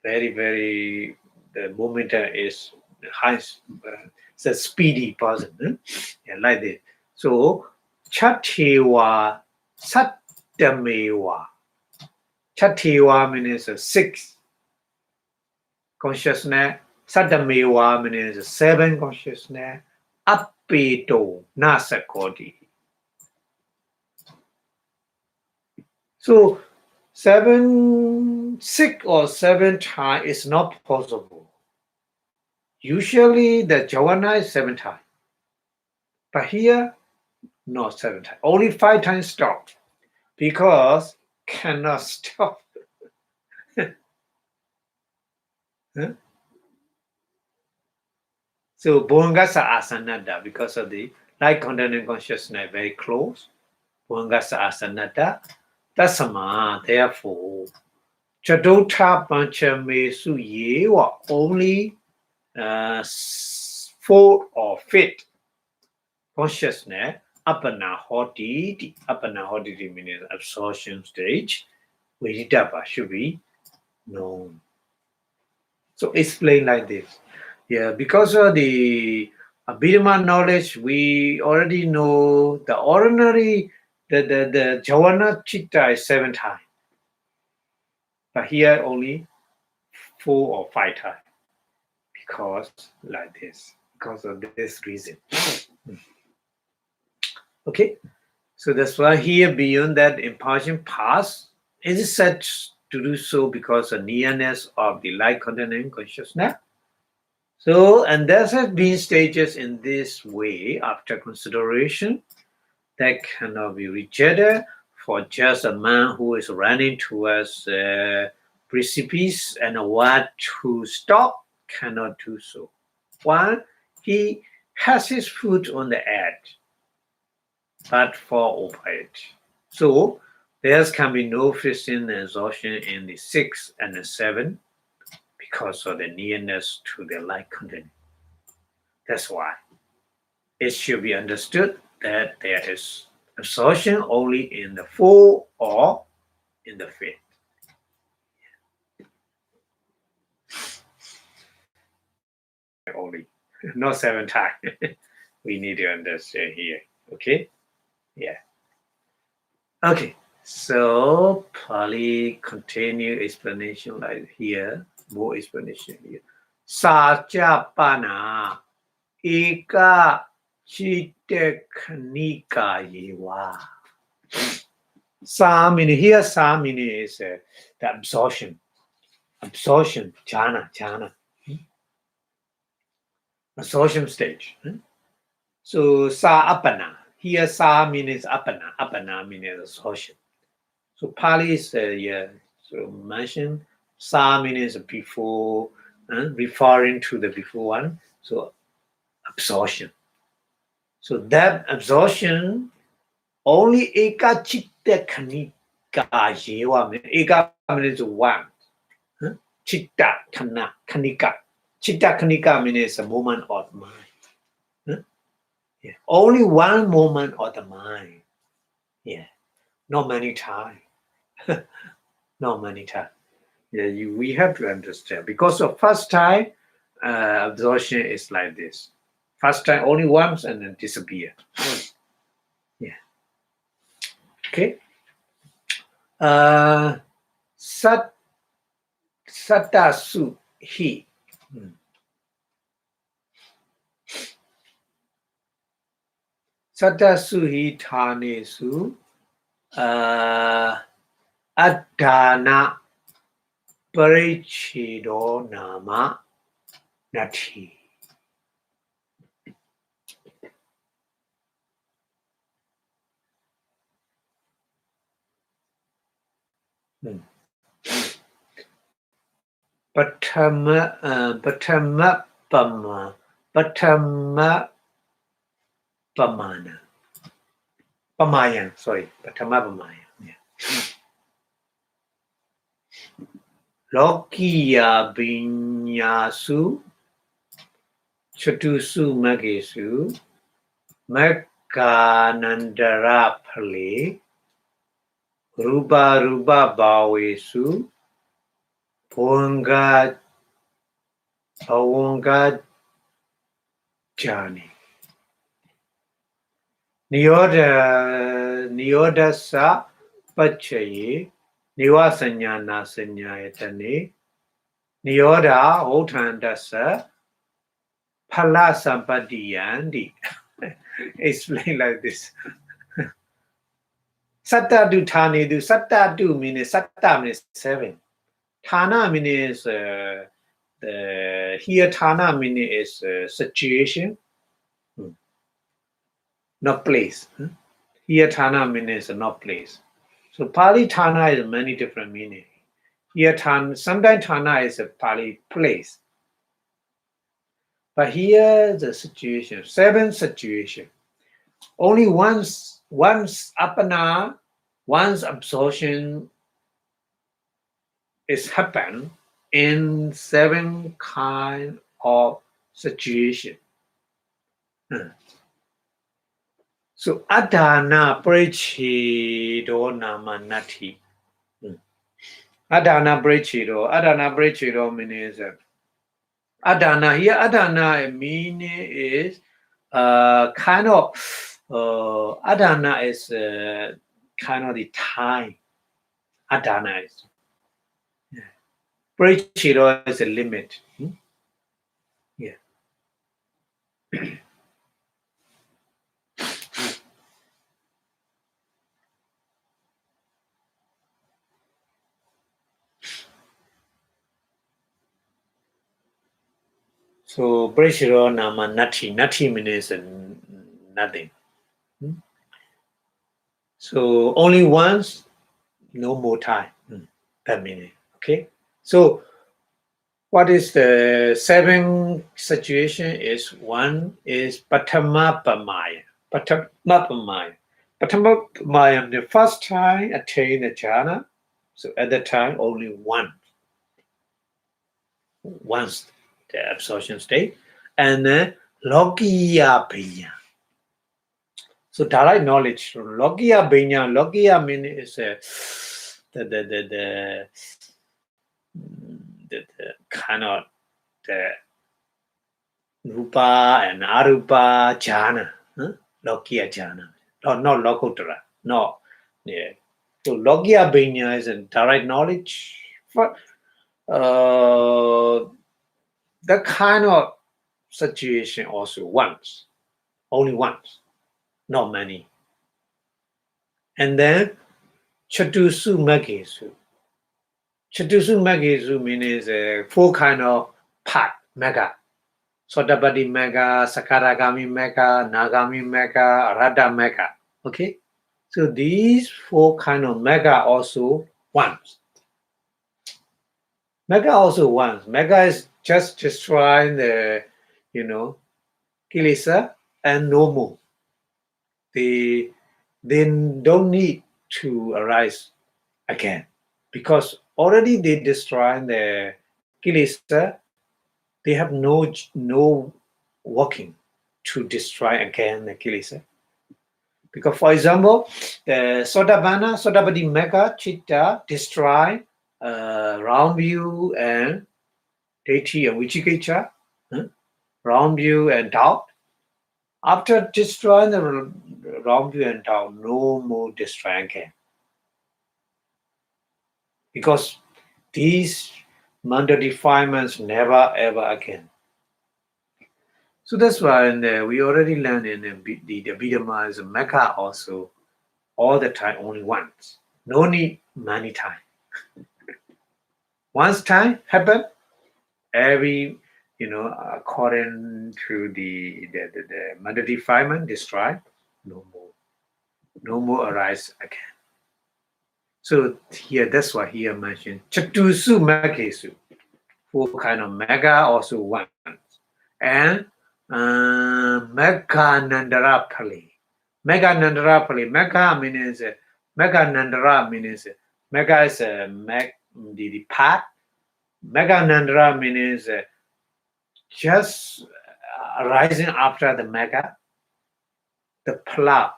very, very the momentum is high, it's a speedy person. Yeah, like this. So Chatewa Satyamewa. Chatewa means six consciousness. Satyamewa means seven consciousness. Apeto Nasakoti. So 6 or 7 times is not possible. Usually the jhavana is 7 times. But here, not 7 times. Only 5 times stop. Because cannot stop. Huh? So Bhuvangasa Asanada, because of the light containing consciousness very close. Bhuvangasa Asanada. Tasama, therefore, Chadota Panchamesu Yewa, only 4 or 5th consciousness, Apana Hoti. Apana Hoti means absorption stage. Veditapa should be known. So explain like this. Yeah, because of the Abhidhamma knowledge, we already know the ordinary, the Jhavana Chitta is 7 times. But here only 4 or 5 times. Because like this. Because of this reason. Okay. So that's why here beyond that impartial path, it is said to do so because of nearness of the light containing consciousness. So, and there have been stages in this way after consideration that cannot be rejected for just a man who is running towards a precipice and want to stop cannot do so. One, he has his foot on the edge, but fall over it. So there can be no physical exhaustion in the 6 and the 7 because of the nearness to the light content. That's why it should be understood that there is absorption only in the 4 or in the 5th. Only, not 7 times. We need to understand here. Okay? Yeah. Okay. So Pali continue explanation like here. More explanation here. Sajapana eka chiteknika yewa. Sa meaning here, sa meaning is the absorption. Absorption, jhana. Absorption stage. So sa apana. Here sa means apana. Apana means absorption. So Pali is so mentioned sa means before, referring to the before one. So absorption. So that absorption only eka chitta kanika yewa. Eka means one. Chitta kanika. Chitta kanika means a moment of the mind. Yeah. Only one moment of the mind. Yeah. Not many times. Not many times. Yeah, we have to understand because the first time absorption is like this. First time only once and then disappear. Yeah. Okay. Satasu hi. Satasu hi thanesu adana parichido nama nati. Patama Patama Pamana. Pamayan, sorry. Patama Pamayan. Yeah. Lokiya Binyasu Chatusu Magesu Makanandara Pale Ruba Ruba Bawesu Ponga Awonga Jani Nyoda Sa Pachaye Niwasanyana Sanyayatane Nyoda Otandasa Pala Sampadiyandi. Explain like this. Satta do Tani do Satta do means Satta means 7. Tana means here Tana means is situation, not place. Here Tana means not place. So Pali Tana is many different meaning. Here Tana, sometimes Tana is a Pali place. But here the situation, 7 situation. Only once apana, once absorption is happen in 7 kind of situation. So adana prechido namanati. Adana prechido means adana. Here adana meaning is kind of adana is kind of the time. Adana is. Prechido is a limit. Yeah. So Breshiro Nama Nati. Nati means nothing. So only once, no more time. That meaning. Okay. So what is the 7 situation is one is Patamapamaya. Patamapamaya. Patamapamaya, the first time attain the jhana. So at that time only once the absorption state, and then Lokiya Bhinya. So direct knowledge. Lokiya Bhinya. Lokiya meaning is the kind of the Rupa and Arupa jhana. Lokiya jhana. Not Lokotara. No. Yeah. So Lokiya Bhinya is a direct knowledge. For, that kind of situation also only once, not many. And then Chatusu Magesu. Chatusu Magesu means 4 kind of part, mega. Sotapatti mega, Sakaragami mega, Nagami mega, Arhata mega. Okay? So these 4 kind of mega also once. Mega also once. Mega is just destroying the, kilesa and no more. They don't need to arise again because already they destroy the kilesa. They have no working to destroy again the kilesa. Because for example, the Sotapatti mega chitta destroy round view and Daithi and Vicikiccha, round view and doubt. After destroying the round view and doubt, no more destroy again. Because these mental defilements never ever again. So that's why we already learned in the Abhidhamma is a Mecca also all the time, only once. No need many times. Once time happen, every according to the mental defilement destroy, no more arise again. So here that's why here mentioned Chatusu Magesu, 4 kind of mega also once. and Meghanandara Pali. Meghanandara Pali. Megha means Meghanandara means Megha is the path. Meghanandara means just rising after the Megha, the Pala,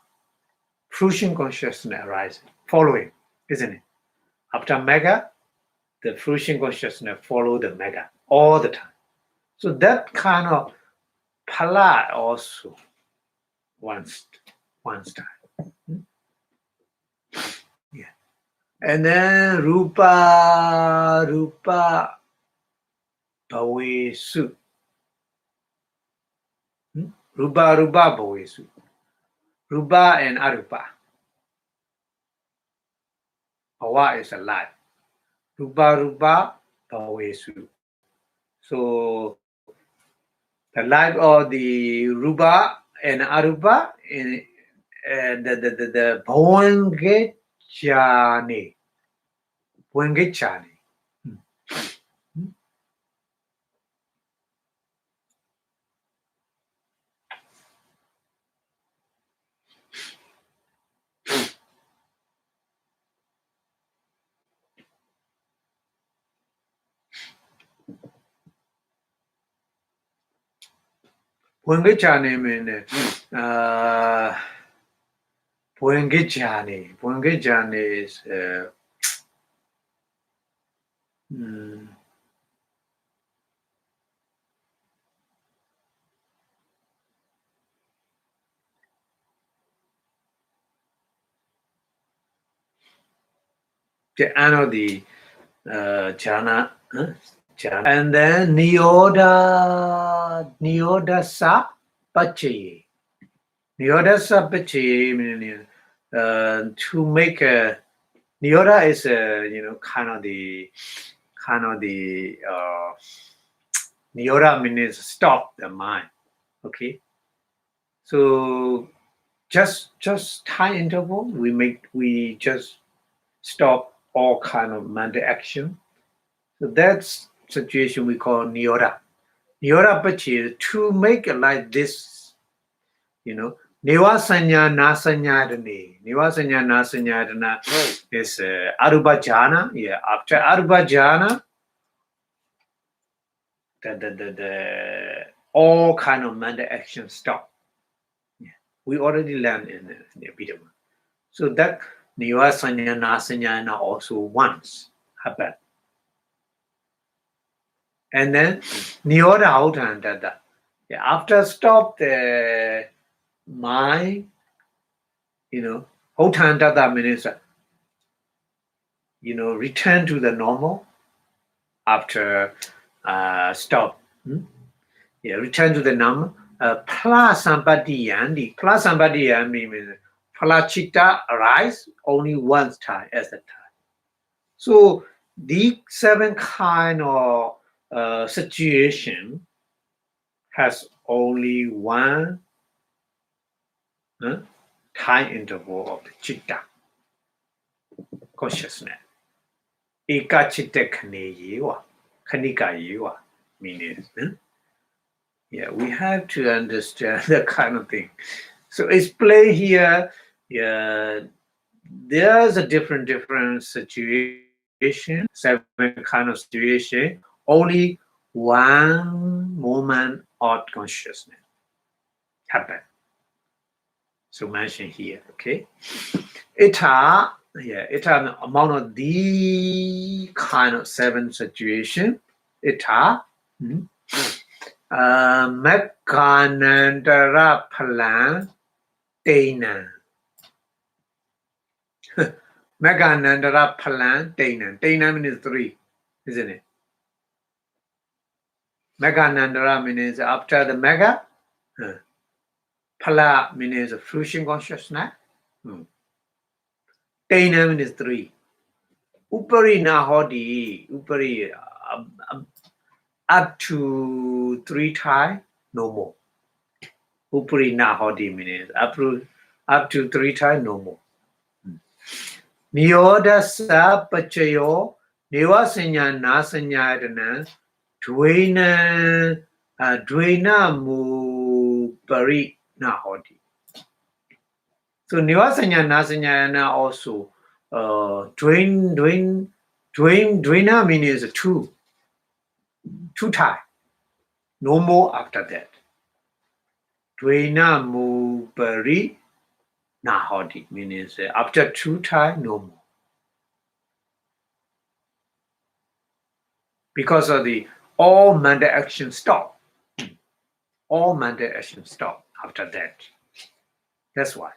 fruition consciousness arising, following, isn't it? After Megha, the fruition consciousness follow the Megha all the time. So that kind of Pala also one style. Yeah. And then Rupa Bhavesu. Rupa Bhavesu. Rupa and Arupa. Bhava is a life. Rupa Bhavesu. So the life of the Rupa and Arupa in the Bhavangechani. Bhavangechani. Bhavangechani means Bhavangechani is the end of the jhana, and then Niyodasa Pachaye. Niyodasa Pachaye meaning to make a Niyoda is kind of the Niyoda means stop the mind. Okay, so just time interval we just stop all kind of mental action. So that's situation we call Niyoda. Niyoda Pachi to make it like this, Nivasanya Nasanyadani. Nivasanya Nasanyadana is Arubhajana. Yeah, after Arubhajana, the all kind of mental action stop. Yeah. We already learned in the Abhidhamma. So that Nivasanya Nasanyana also once happen. And then Niyoda Autandada. Yeah, after stop the mind, Autandada means return to the normal after stop. Yeah, return to the normal. Plasampadiyan, the Plasampadiyan means Palachita arise only one time as a time. So these 7 kind of situation has only one time interval of the chitta consciousness. Eka chitta khanika yewa means. Yeah, we have to understand that kind of thing. So explain here. Yeah, there's a different situation, 7 kind of situation. Only one moment of consciousness happen. So mention here, okay? Ita amount of the kind of 7 situation. Ita Meghanandara Palan Dana. Meghanandara Palan Dana. Dana means 3, isn't it? Meghanandara means after the Megha. Pala means fruition consciousness. Dana means 3. Upari Nahodi. Upari up to 3 times, no more. Upari Nahodi means up to 3 times, no more. Niyodasa Pachayo Nivasanya Nasanyadana Dvaina Dvena mu pari nahoti. So nivasanya nasanyana also dvena means two time. No more after that. Dvena mu pari nahoti means after two time no more. Because of the all mental action stop. All mental action stop after that. That's why.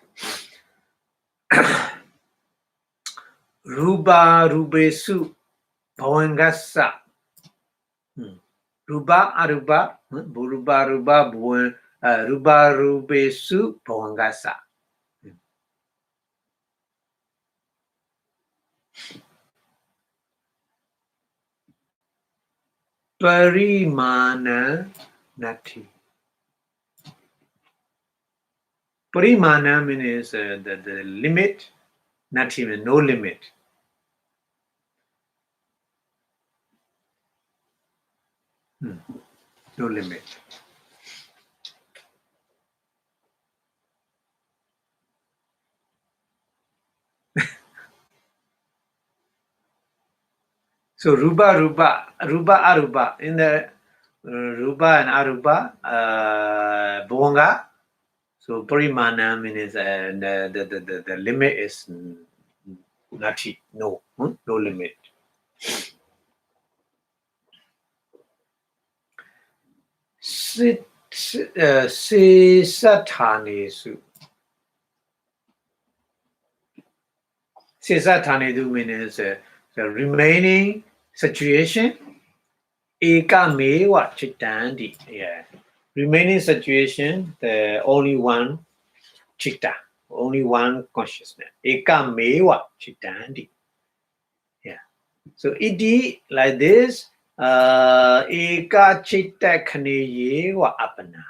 Ruba rubesu bhavangasa. Ruba aruba. Ruba ruba ruba rubesu bhavangasa. Parimana nati. Parimana means the limit. Nati means no limit. No limit. So ruba aruba. In the ruba and aruba, bhavanga. So parimana means the limit is nati, no limit. Sesathanesu. Sesathanesu means the remaining situation. Ekameva chittandi. Yeah. Remaining situation, the only one chitta, only one consciousness. Ekameva chittandi. Yeah. So iti like this. Eka chitta khaneyeva apana.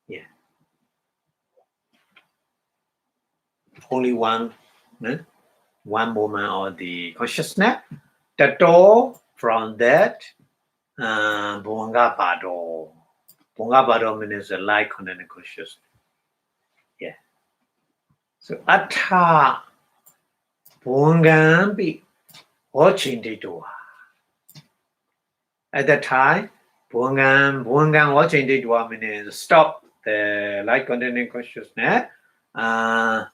Yeah. Only one moment of the consciousness. Tato from that, Bhanga Bado. Bhanga Bado means the light content consciousness. Yeah. So Atta Bhangambi Wachindidua. At that time, Bhangam Wachindidua means stop the light content consciousness. Jhana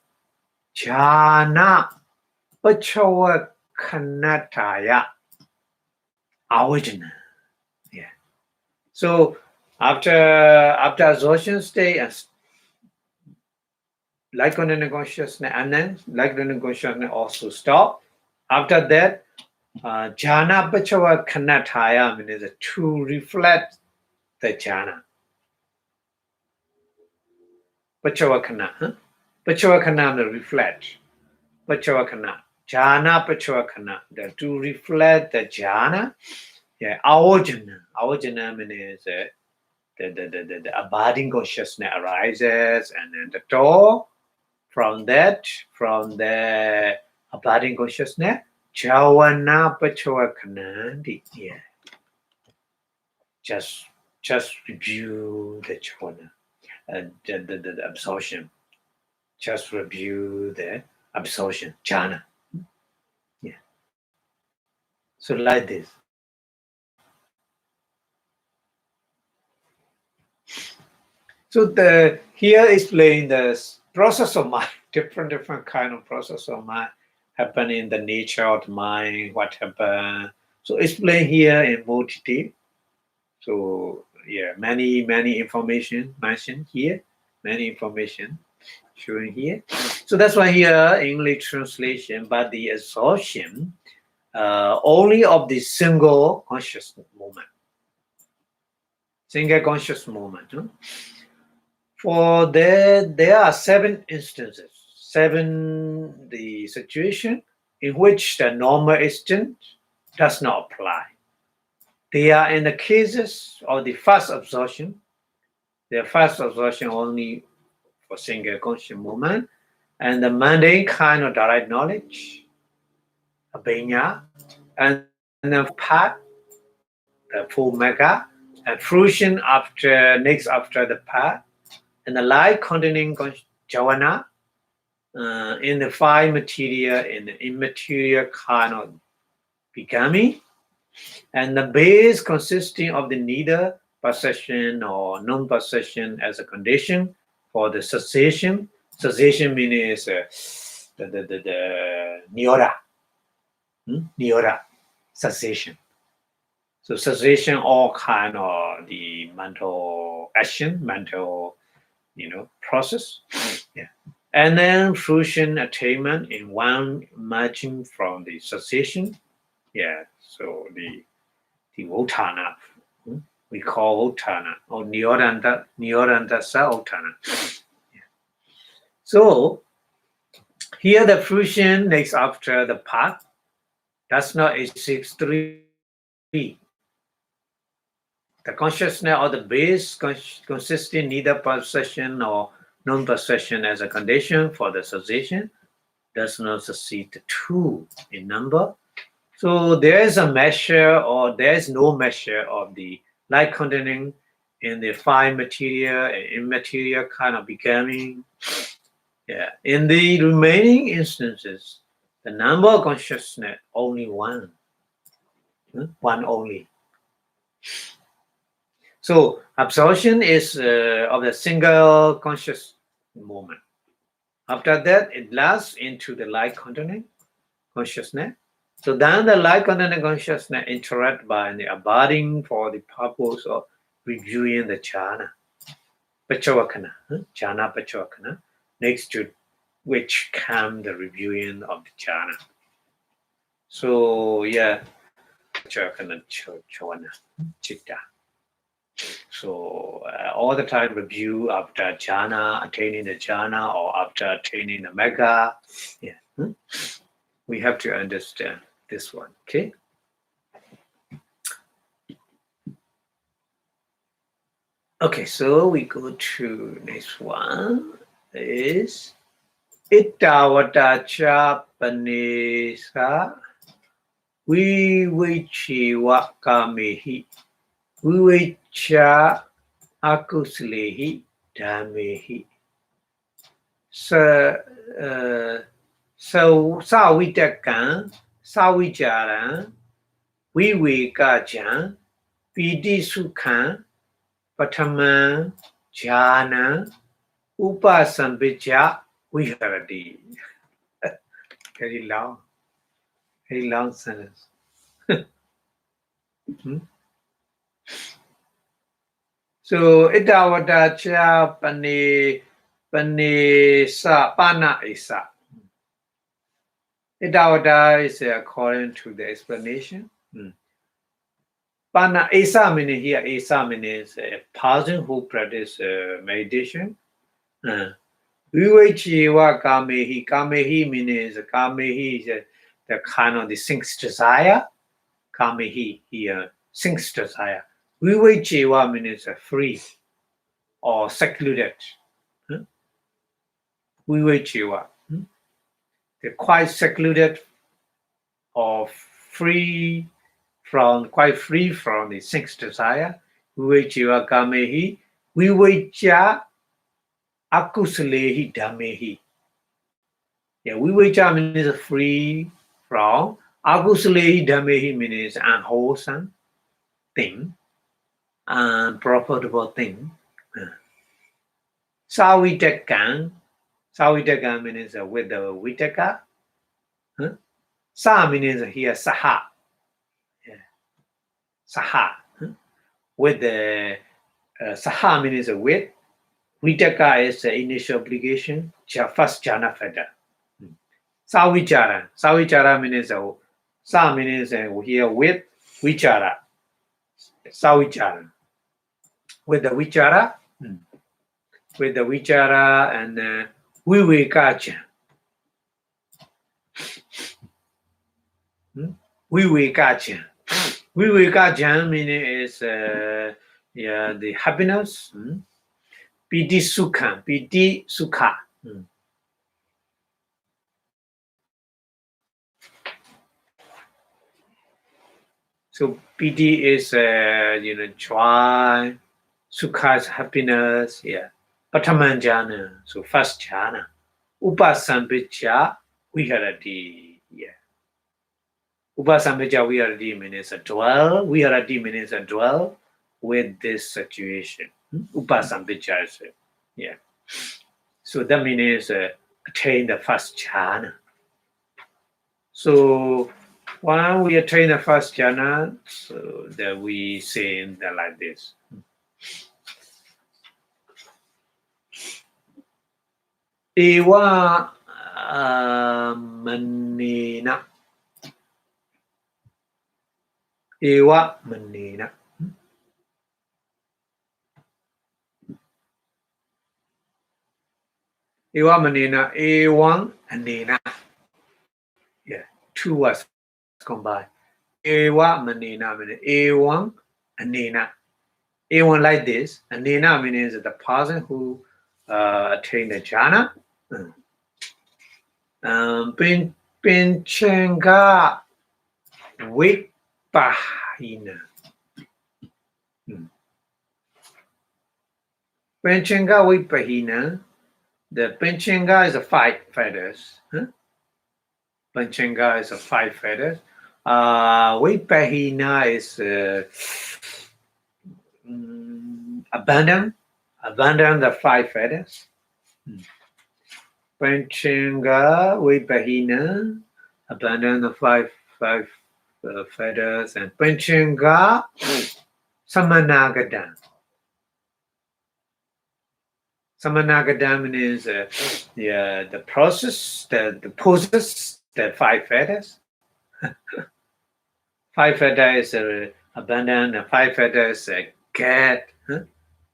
Pachawa Kanataya Avijana. Yeah. So after absorption state and light content consciousness, and then light content consciousness also stop. After that, jhana pachawa kanataya means to reflect the jhana. Pachawa kana, pachawa kana to reflect. Pachawa kana, jhana pachawa kana to reflect the jhana. Yeah, avijana means the abiding consciousness arises, and then the door from the abiding consciousness, Javana Pachawakanandi. Yeah. Just review the Javana, the absorption. Just review the absorption, jhana. Yeah. So like this. So here explain the process of mind, different kind of process of mind happen in the nature of the mind, what happened. So explain here in more detail. So yeah, many information mentioned here, many information showing here. So that's why here English translation, but the absorption only of the single conscious moment. Single conscious moment. Huh? For there are 7 instances, 7 the situation in which the normal instinct does not apply. They are in the cases of the first absorption. The first absorption only for single conscious moment, and the mundane kind of direct knowledge, Abhidhamma, and the part, the full mega, and fruition next after the path, and the light containing jhana in the five material and the immaterial kind of becoming, and the base consisting of the neither possession or non-possession as a condition for the cessation. Cessation means the nirodha, nirodha, cessation. So cessation, all kind of the mental action, mental, process. Yeah. And then fruition attainment in one emerging from the cessation. Yeah. So the Uttana, we call Uttana or Nirodhanta sa Uttana. Yeah. So here the fruition next after the path does not exist three. The consciousness or the base consisting neither possession or non-possession as a condition for the cessation does not succeed two in number. So there is a measure or there is no measure of the light containing in the fine material and immaterial kind of becoming. Yeah. In the remaining instances, the number of consciousness only one. One only. So absorption is of the single conscious moment. After that, it lasts into the light containing consciousness. So then the light containing consciousness interact by the abiding for the purpose of reviewing the jhana, Pachavakana, jhana Pachavakana, next to which come the reviewing of the jhana. So yeah, Pachavakana Chavana, Chitta. So all the time review after jhana, attaining the jhana, or after attaining the mega. Yeah, we have to understand this one. Okay. Okay, so we go to next one is Ittavata cha panesa vivichiva kamehi vivicha akuslehi dhamehi savitakam savicharam vivekajam piti sukham Patama jhana upasambhija viharati. Very long sentence. So Ittavata cha panesa pana isa. Ittavata is according to the explanation. Pana Esa meaning here, Esa means a person who practices meditation. Vivechiva kamehi. Kamehi means kamehi is the kind of the sixth desire. Kamehi here, sixth desire. Vivechiva means free or secluded. Vivechiva. They're quite secluded or quite free from the sixth desire. Vivechiva kamehi, vivecha akusalehi dhamehi. Yeah, vivecha means free from. Akusalehi dhamehi means unwholesome thing, unprofitable thing. Savitakam means with the vitaka. Sa means here saha. Saha. With the saha means with. Vitaka is the initial obligation. First jhana fetter. Savichara means sa means here with vichara. Savichara. With the vichara. With the vichara and vivekaja. Vivekaja. Vivekaja meaning is the happiness. Piti sukha. Piti sukha. So piti is joy, sukha is happiness, yeah. Pataman jhana, so first jhana. Upasambhija viharati, yeah. Upasambhija viharati means a dwell, viharati means a dwell with this situation. Upasambhija is, yeah. So that means attain the first jhana. So when we attain the first jhana, so that we say that like this. Ewa manina. Ewa manina. Ewa manina. Ewang anina. Yeah, two words combined. Ewa manina means ewang anina. Ewang like this. Anina means the person who attained the jhana. Pinchenga Vipassanā. Pinchenga Vipassanā. The Pinchenga is a 5 feathers. Pinchenga is a 5 feathers. Vipassanā is abandon the 5 feathers. Pinchenga Vipassanā, abandon the five feathers, and Pinchenga Samanagadam. Samanagadam is the process, the poses, the 5 feathers. 5 feathers abandon, the 5 feathers get.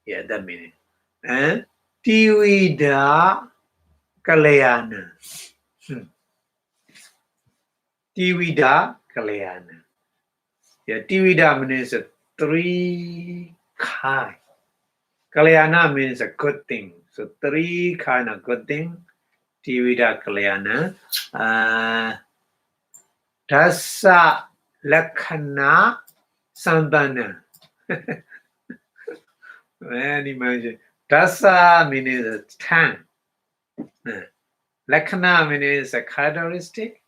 Yeah, that meaning. And Tivida Kalayana. Tivida Kalayana. Yeah, Tivida means 3 kind. Kalyana means a good thing. So 3 kind of good thing. Tivida Kalyana. Dasa Lakhana Sambana. Man, imagine. Dasa means 10. Lakhana means a characteristic.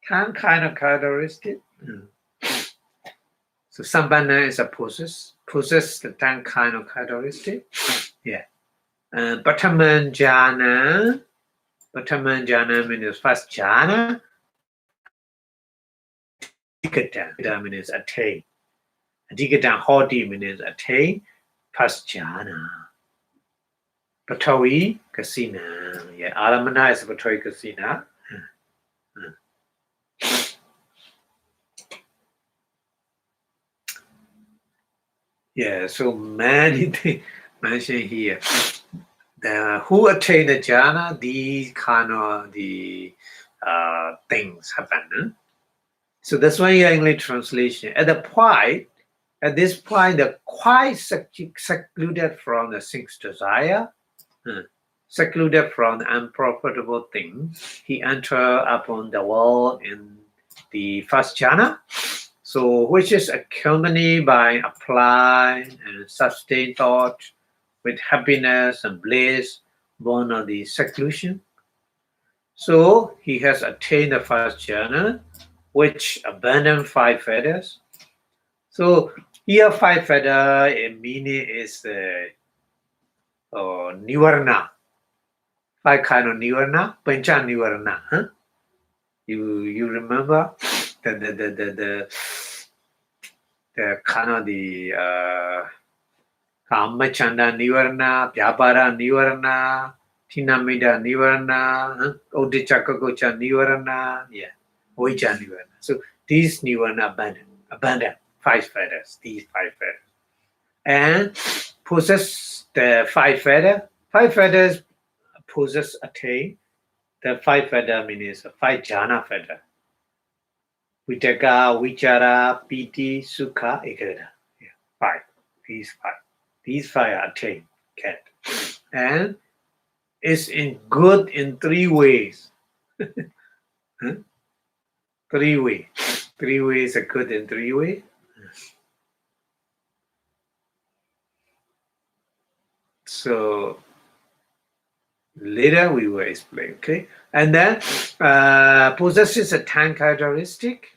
10 kind of characteristic. So Sambana is a possess the 10 kind of characteristic. Yeah. Pataman jhana means first jhana. Adhikata means attain. Adhikata hoti means attain. First jhana. Patavi kasina. Yeah, Alamana is Patavi kasina. Yeah, so many things mentioned here. Who attain the jhana, these kind of things happen. So that's why your English translation. At this point, the quite secluded from the six desire, secluded from the unprofitable things, he entered upon the world in the first jhana. So, which is accompanied by applied and sustained thought with happiness and bliss born of the seclusion. So, he has attained the first jhana, which abandoned 5 feathers. So, here 5 feather in meaning is nivarna. 5 kind of nivarna, pancha nivarna. Huh? You remember the kind of the Kamachanda nivarna, Vyapara nivarna, Tinamida nivarna, Odichakagocha nivarna, yeah, Oicha nivarna. So these nivarna abandon 5 feathers, these 5 feathers. And possess the 5 feather. 5 feathers possess attain. The 5 feather means 5 jhana feather. Vitaka, Vichara, Piti, Sukha, Ekada. Yeah, 5. These 5 are attained. Cat. And it's good in 3 ways. 3 ways. 3 ways are good in 3 ways. So later we will explain, okay? And then possesses a 10 characteristic,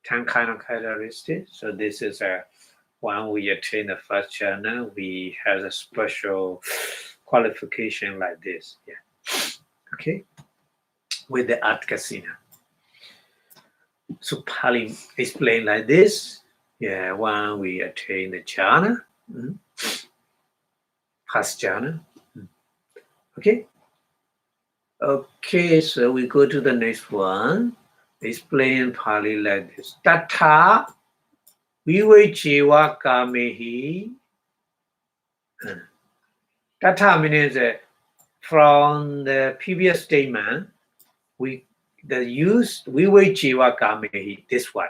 10 kind of characteristic. So this is when we attain the first jhana, we have a special qualification like this. Yeah. Okay. With the Atkasina. So Pali explained like this. Yeah, when we attain the jhana, first jhana. Okay. Okay, so we go to the next one. Explain Pali like this. Tatha vivecheva kamehi. Tatha means from the previous statement, we use vivecheva kamehi, this one.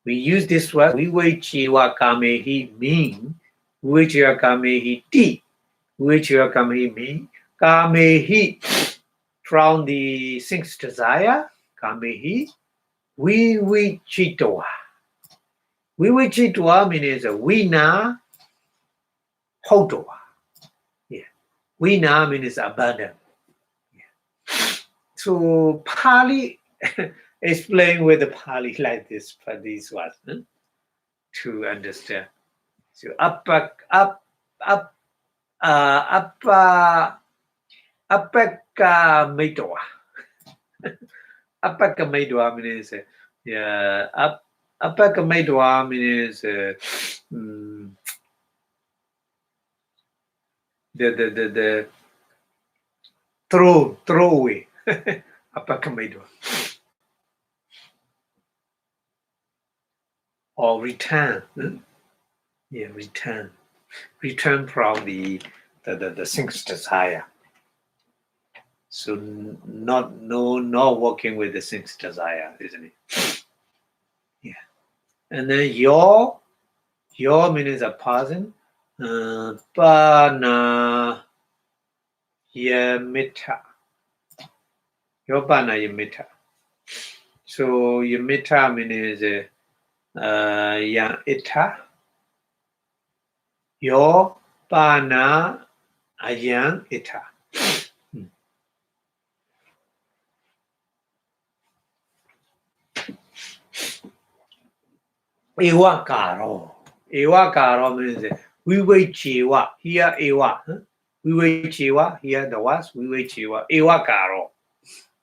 We use this word vivecheva kamehi mean vivecheva kamehi ti. Vivecheva kamehi mean kamehi from the sixth desire, kamehi vivechitoa. Vivechitoa means vina hotoa. Yeah. Vina means abundant. Yeah. So Pali explain with the Pali like this for these ones to understand. So apakamedoa. Apakamedoa means apakamedoa means the throw away. Apakamedoa. Or return. Yeah, return from the sixth desire. So not working with the sixth desire, isn't it? Yeah. And then your means a person. Pana yamita. Your pana yamita. So yamita means yang ita. Your pana ayang ita. Ewakaro. Ewakaro means vivecheva. Here ewa. Vivecheva. Here the was vivecheva. Ewakaro.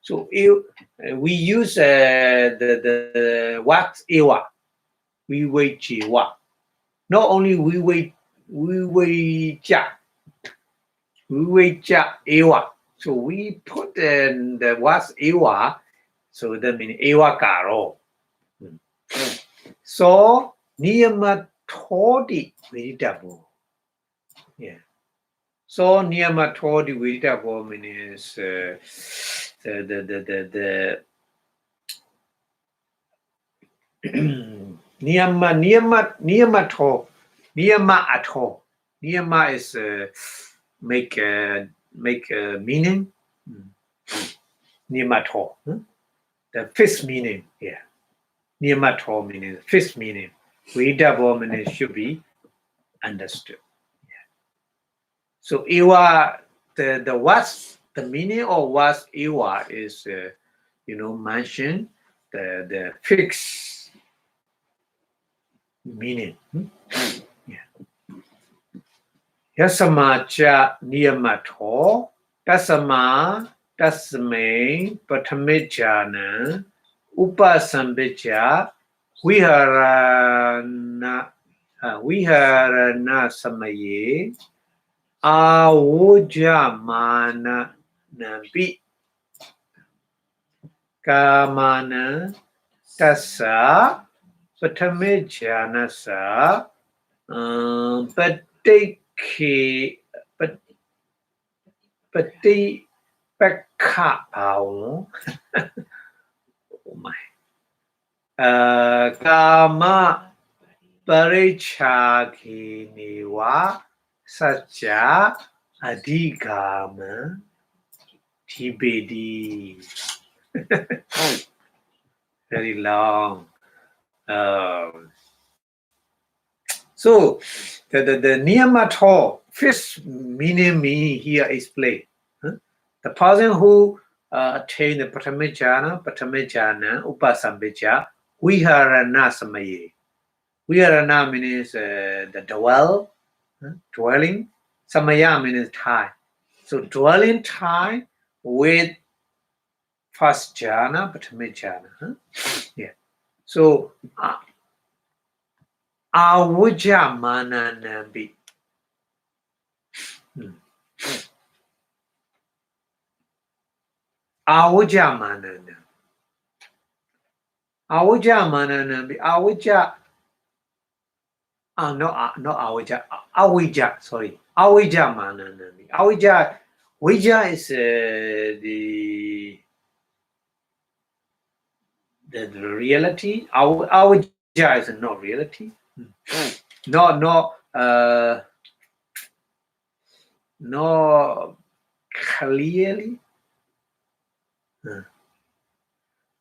So we use the what ewa. Vivecheva. Not only vivecha ewa. So we put the what ewa. So that means ewakaro. So niyamatodi veditabo. Yeah. So niyamatodi veditabo means the niyamato. Niyama is make meaning. Niyamato. The fifth meaning. Yeah. Niyamato meaning fifth meaning. Veditabo meaning should be understood. Yeah. So ewa, the what's the meaning of what's ewa is mention the fixed meaning. Yeah. Yasama cha niyamato tasama tasme patamejana upasambhya viharana samaye avojamana nampi kamana tassa patamejana patipekha bhao. Oh my. Kama parichakiniwa sacha adhigama tibedi. Very long. So the niyamatho, first meaning here is play. The person who attained the Patamajana, Upasambhija, Viharana Samaye. Viharana means the dwelling. Samaya means time. So dwelling time with first jhana, Patamajana. Yeah. So Avujja Mananambi. Avujja Mananambi. Avujja Mananambi. Avujja. No, not Avijja. Avijja, sorry. Avijja Mananambi. Avijja. Vijja is the reality. Avijja is not reality. No clearly.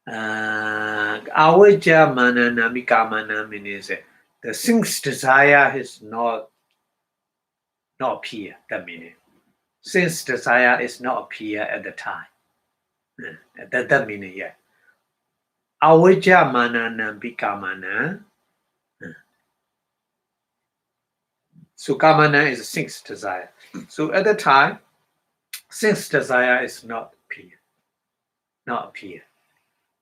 Avijja Mananambi Kamana means the thing's desire is not appear. That meaning. Since desire is not appear at the time. That meaning, yeah. Avijja Mananambi Kamana. So kamana is a sin's desire. So at the time, sin's desire is not appear.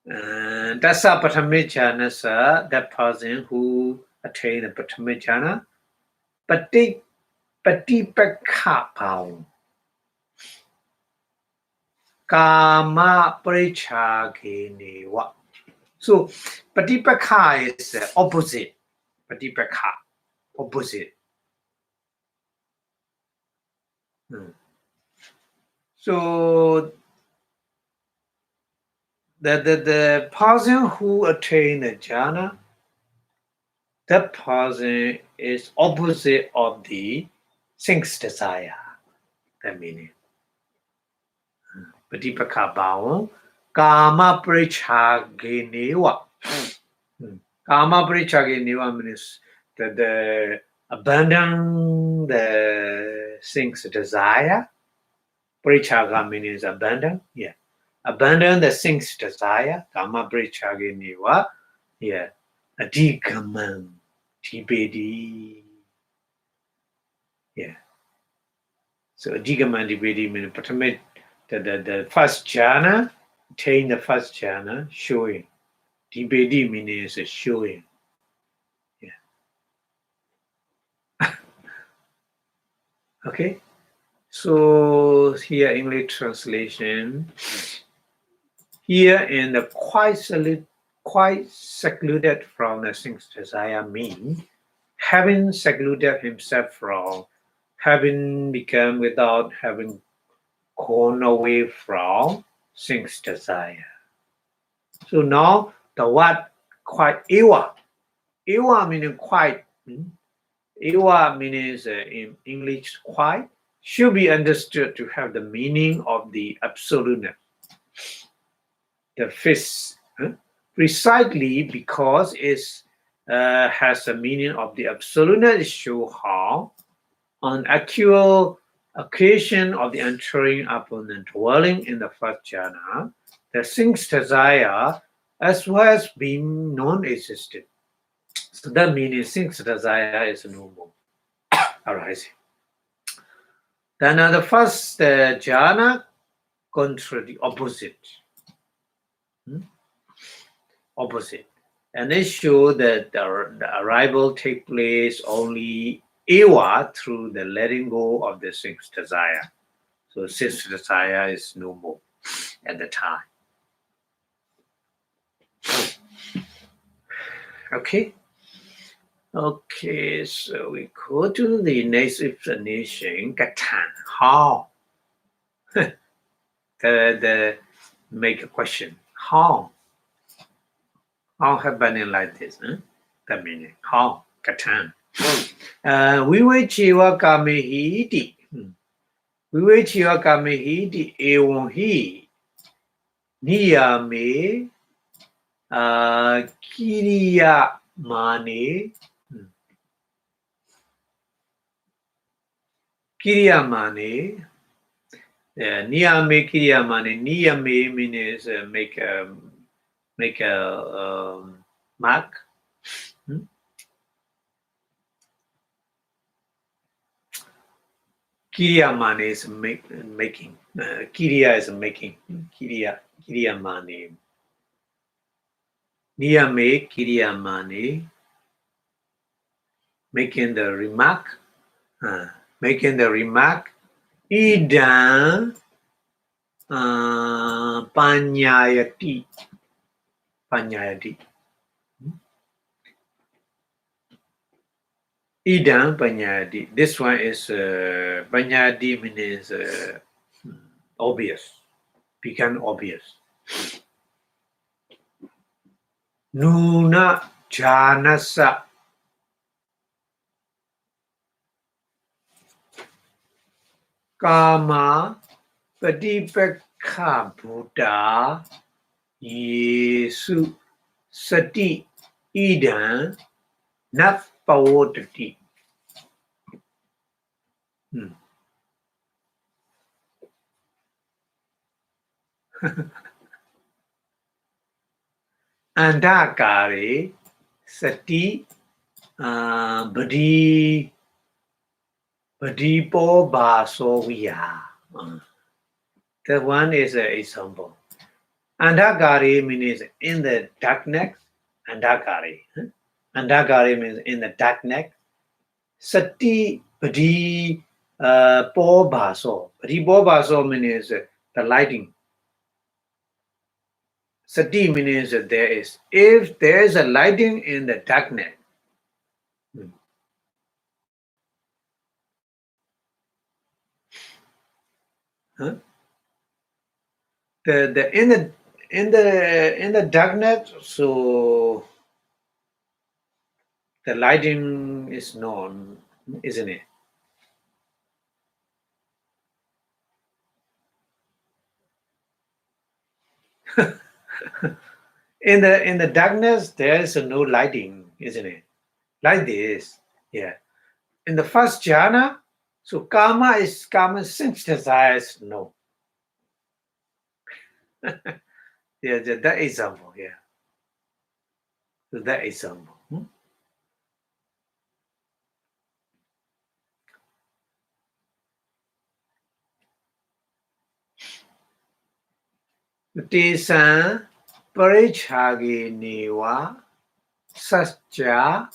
That's a Patamajana, that person who attained the Patamajana. Patipakha Pao. Kama Parichaginewa. So Patipakha is opposite. Patipakha, opposite. So the person who attained the jhana, that person is opposite of the thing's desire. That meaning. Patipakha bhava, kama parichaginewa. Kama parichaginewa means the abandon the thing's desire. Parichaga means abandon. Yeah. Abandon the thing's desire. Kama parichaginewa. Yeah. Adhigaman. Tibedi. Yeah. So Adhigaman Tibedi means Patamit. The first jhana, attain the first jhana, showing. Tibedi means showing. Yeah. Okay. So here English translation. Here in the quite secluded from the thing's desire means having secluded himself from, having become without having gone away from thing's desire. So now the word quite eva. Eva meaning quite. Eva means in English quite should be understood to have the meaning of the absoluteness. The fifth, precisely because it has the meaning of the absoluteness, show how on actual occasion of the entering upon the dwelling in the first jhana, the thing's desire as well as being non-existent. So that means thing's desire is no more arising. Then the first jhana contrary opposite. Opposite. And they show that the arrival takes place only eva through the letting go of the thing's desire. So since desire is no more at the time. Okay, so we go to the next explanation. Katan. How? the make a question. How? How happening like this? That meaning. How? Katan. Vivechiva kamehiti. Vivechiva kamehiti ewanhi. Niyame kiriya mane. Kiriyamane. Niyame Kiriyamane. Niyame means make a mark. Kiriyamane is making. Kiriya is making. Kiriyamane. Niyame Kiriyamane. Making the remark. Making the remark. Idam Panyayati. Panyayati. Idam Panyayati. This one is Panyayati means obvious. Become obvious. Nuna Janasa. Kama Patipekha Buddha Yesu Sati Idam Napawotati. Andakare Sati Badi Badipo Basoviya. That one is an example. Andakare means in the darkness. Andakare. Andakare means in the darkness. Sati Badi Po Baso. Badi Po Baso means the lighting. Sati means that there is. If there is a lighting in the darkness, in the darkness, so the lighting is known, isn't it? in the darkness, there is no lighting, isn't it? Like this, yeah. In the first jhana, so karma since desires, no. Yeah, that example, yeah. So that example. Tesan Parichagi Niwa Satya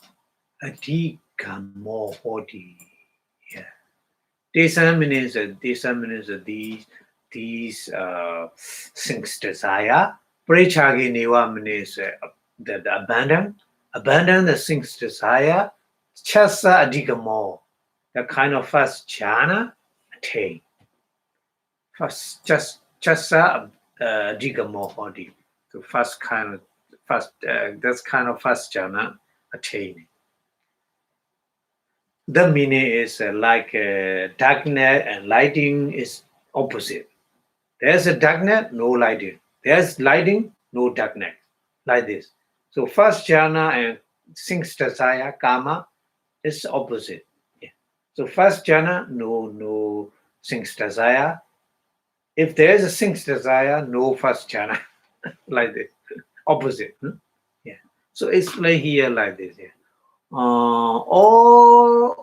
Adhikamo Hoti. Yeah. Tesan means these things desire. Parichagi Niwa means the abandon the things desire. Chasa Adhikamo, the kind of first jhana attain. First chasa Adhikamo Hoti. So that's kind of first jhana attaining. The meaning is like darkness and lighting is opposite. There's a darkness, no lighting. There's lighting, no darkness. Like this. So first jhana and things desire, karma, is opposite. Yeah. So first jhana, no things desire. If there is a things desire, no first jhana. Like this. Opposite. Yeah. So explain here like this. Yeah.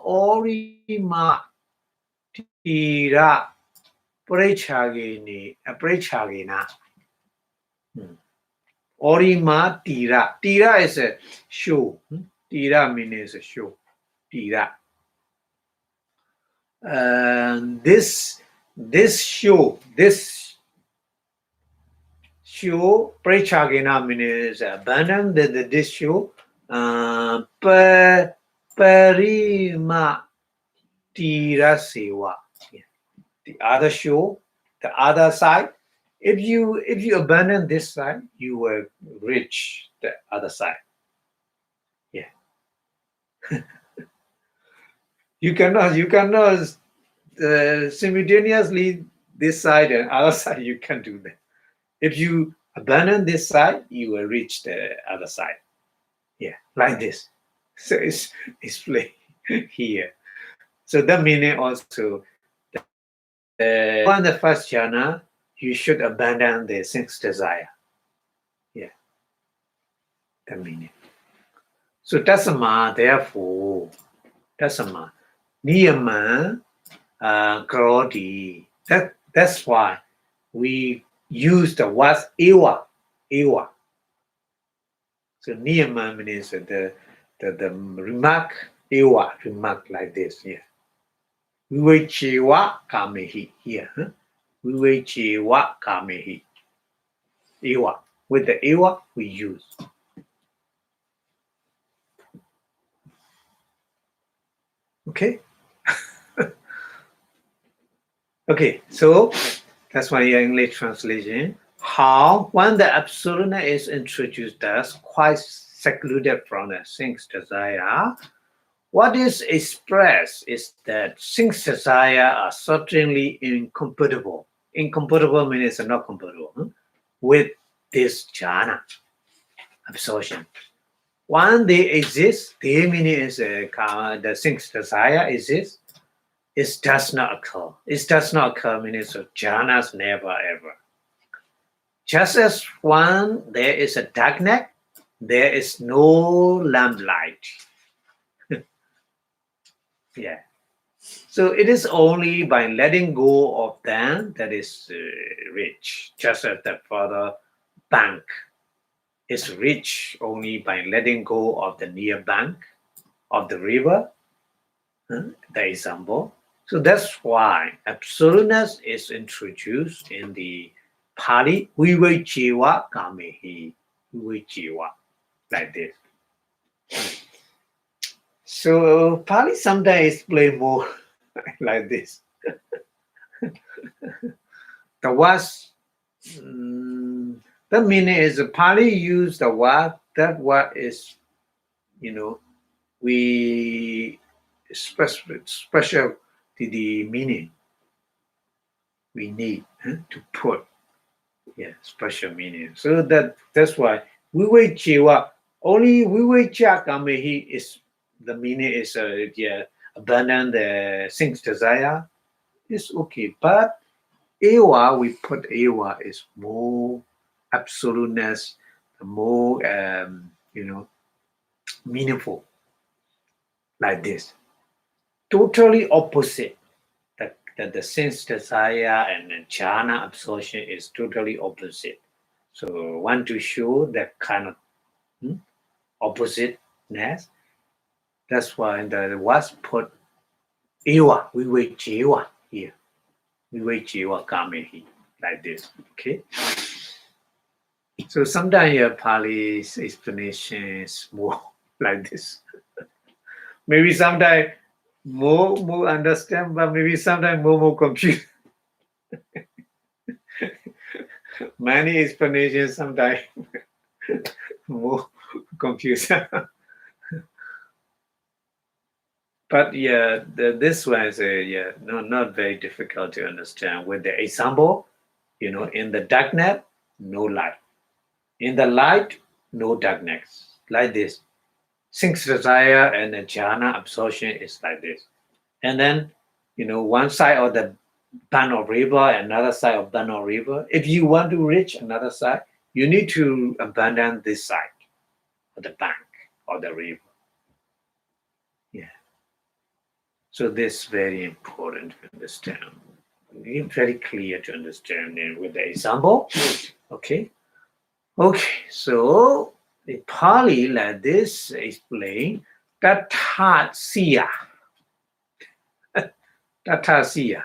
Orima tira prechagina. Orima tira. Tira is a show. Tira means a show. Tira. This show prechagina means abandon this show. Parima tira sewa. The other show, the other side. If you abandon this side, you will reach the other side. Yeah. you cannot simultaneously this side and other side. You can't do that. If you abandon this side, you will reach the other side. Yeah, like this. So it's explained here. So that meaning also on the first jhana, you should abandon the sense desire. Yeah, the meaning. So tasama, therefore, tasama, niyama, karoti. That's why we use the word eva. So niyama means the remark, eva, remark like this. Yeah. Vivechewa kamehi here. Huh? Vivechewa kamehi. Eva. With the eva we use. Okay. Okay, so that's why your English translation. How, when the absolute is introduced as quite secluded from the things desire, what is expressed is that things desire are certainly incompatible. Incompatible means not compatible with this jhana absorption. When they exist, the meaning is the things desire exists. It does not occur. It does not occur means jhanas never ever. Just as when there is a darkness, there is no lamplight. Yeah. So it is only by letting go of them that is rich. Just as the further bank is rich only by letting go of the near bank of the river, the example. So that's why absoluteness is introduced in the Pali Vivechewa Kamehi. Vivechewa, like this. So Pali sometimes explain more like this. The was the meaning is Pali use the word, that word is, we special to the meaning we need to put. Yeah, special meaning. So that's why Vivechewa, only Vivecha Kamehi is the meaning is abandon the things desire. It's okay. But Ewa, we put Ewa is more absoluteness, more meaningful. Like this. Totally opposite. That the sense desire and the jhana absorption is totally opposite. So want to show that kind of oppositeness. That's why the was put Ewa, we wait Jewa here. We wait Jewa Kamehi like this. Okay. So sometimes your Pali's explanation is more like this. Maybe sometimes more understand, but maybe sometimes more confused. Many explanations sometimes more confused. But yeah, this one is not very difficult to understand. With the example, in the darkness, no light. In the light, no darkness. Like this. Things desire and the jhana absorption is like this. And then, one side of the bank of river, another side of bank of river. If you want to reach another side, you need to abandon this side of the bank of the river. Yeah. So this is very important to understand. Very clear to understand with the example. Okay. So the Pali like this explain Tathasiya. Tathasiya.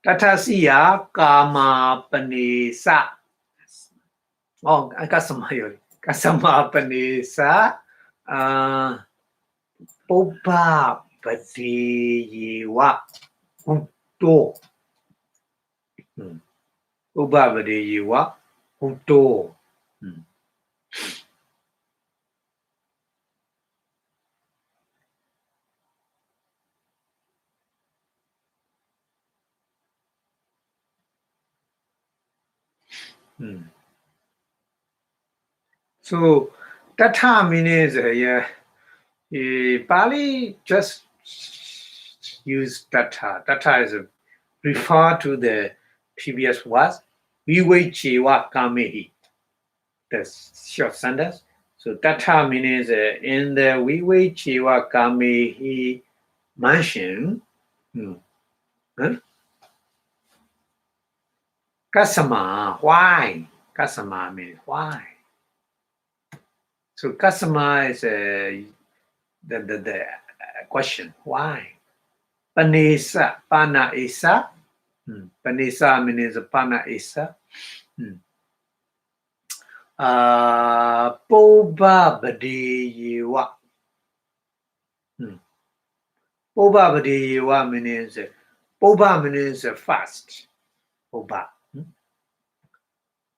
Tathasiya Kama Panesa. Oh, Kasama yun. Kasama Panesa. Popa Padiyewa. Huto. Popa Padiyewa. Huto. So Tatha means Pali just use Tatha. Tatha is refer to the previous words. Vivechewa kamehi. The short sentence. So Tata means in the Vivechewa kamehi mansion. Customer, why? Customer means why. So customer is the question, why? Panesa, pana isa. Panesa means pana isa. Poba badiyewa. Poba badiyewa means Poba means fast. Poba.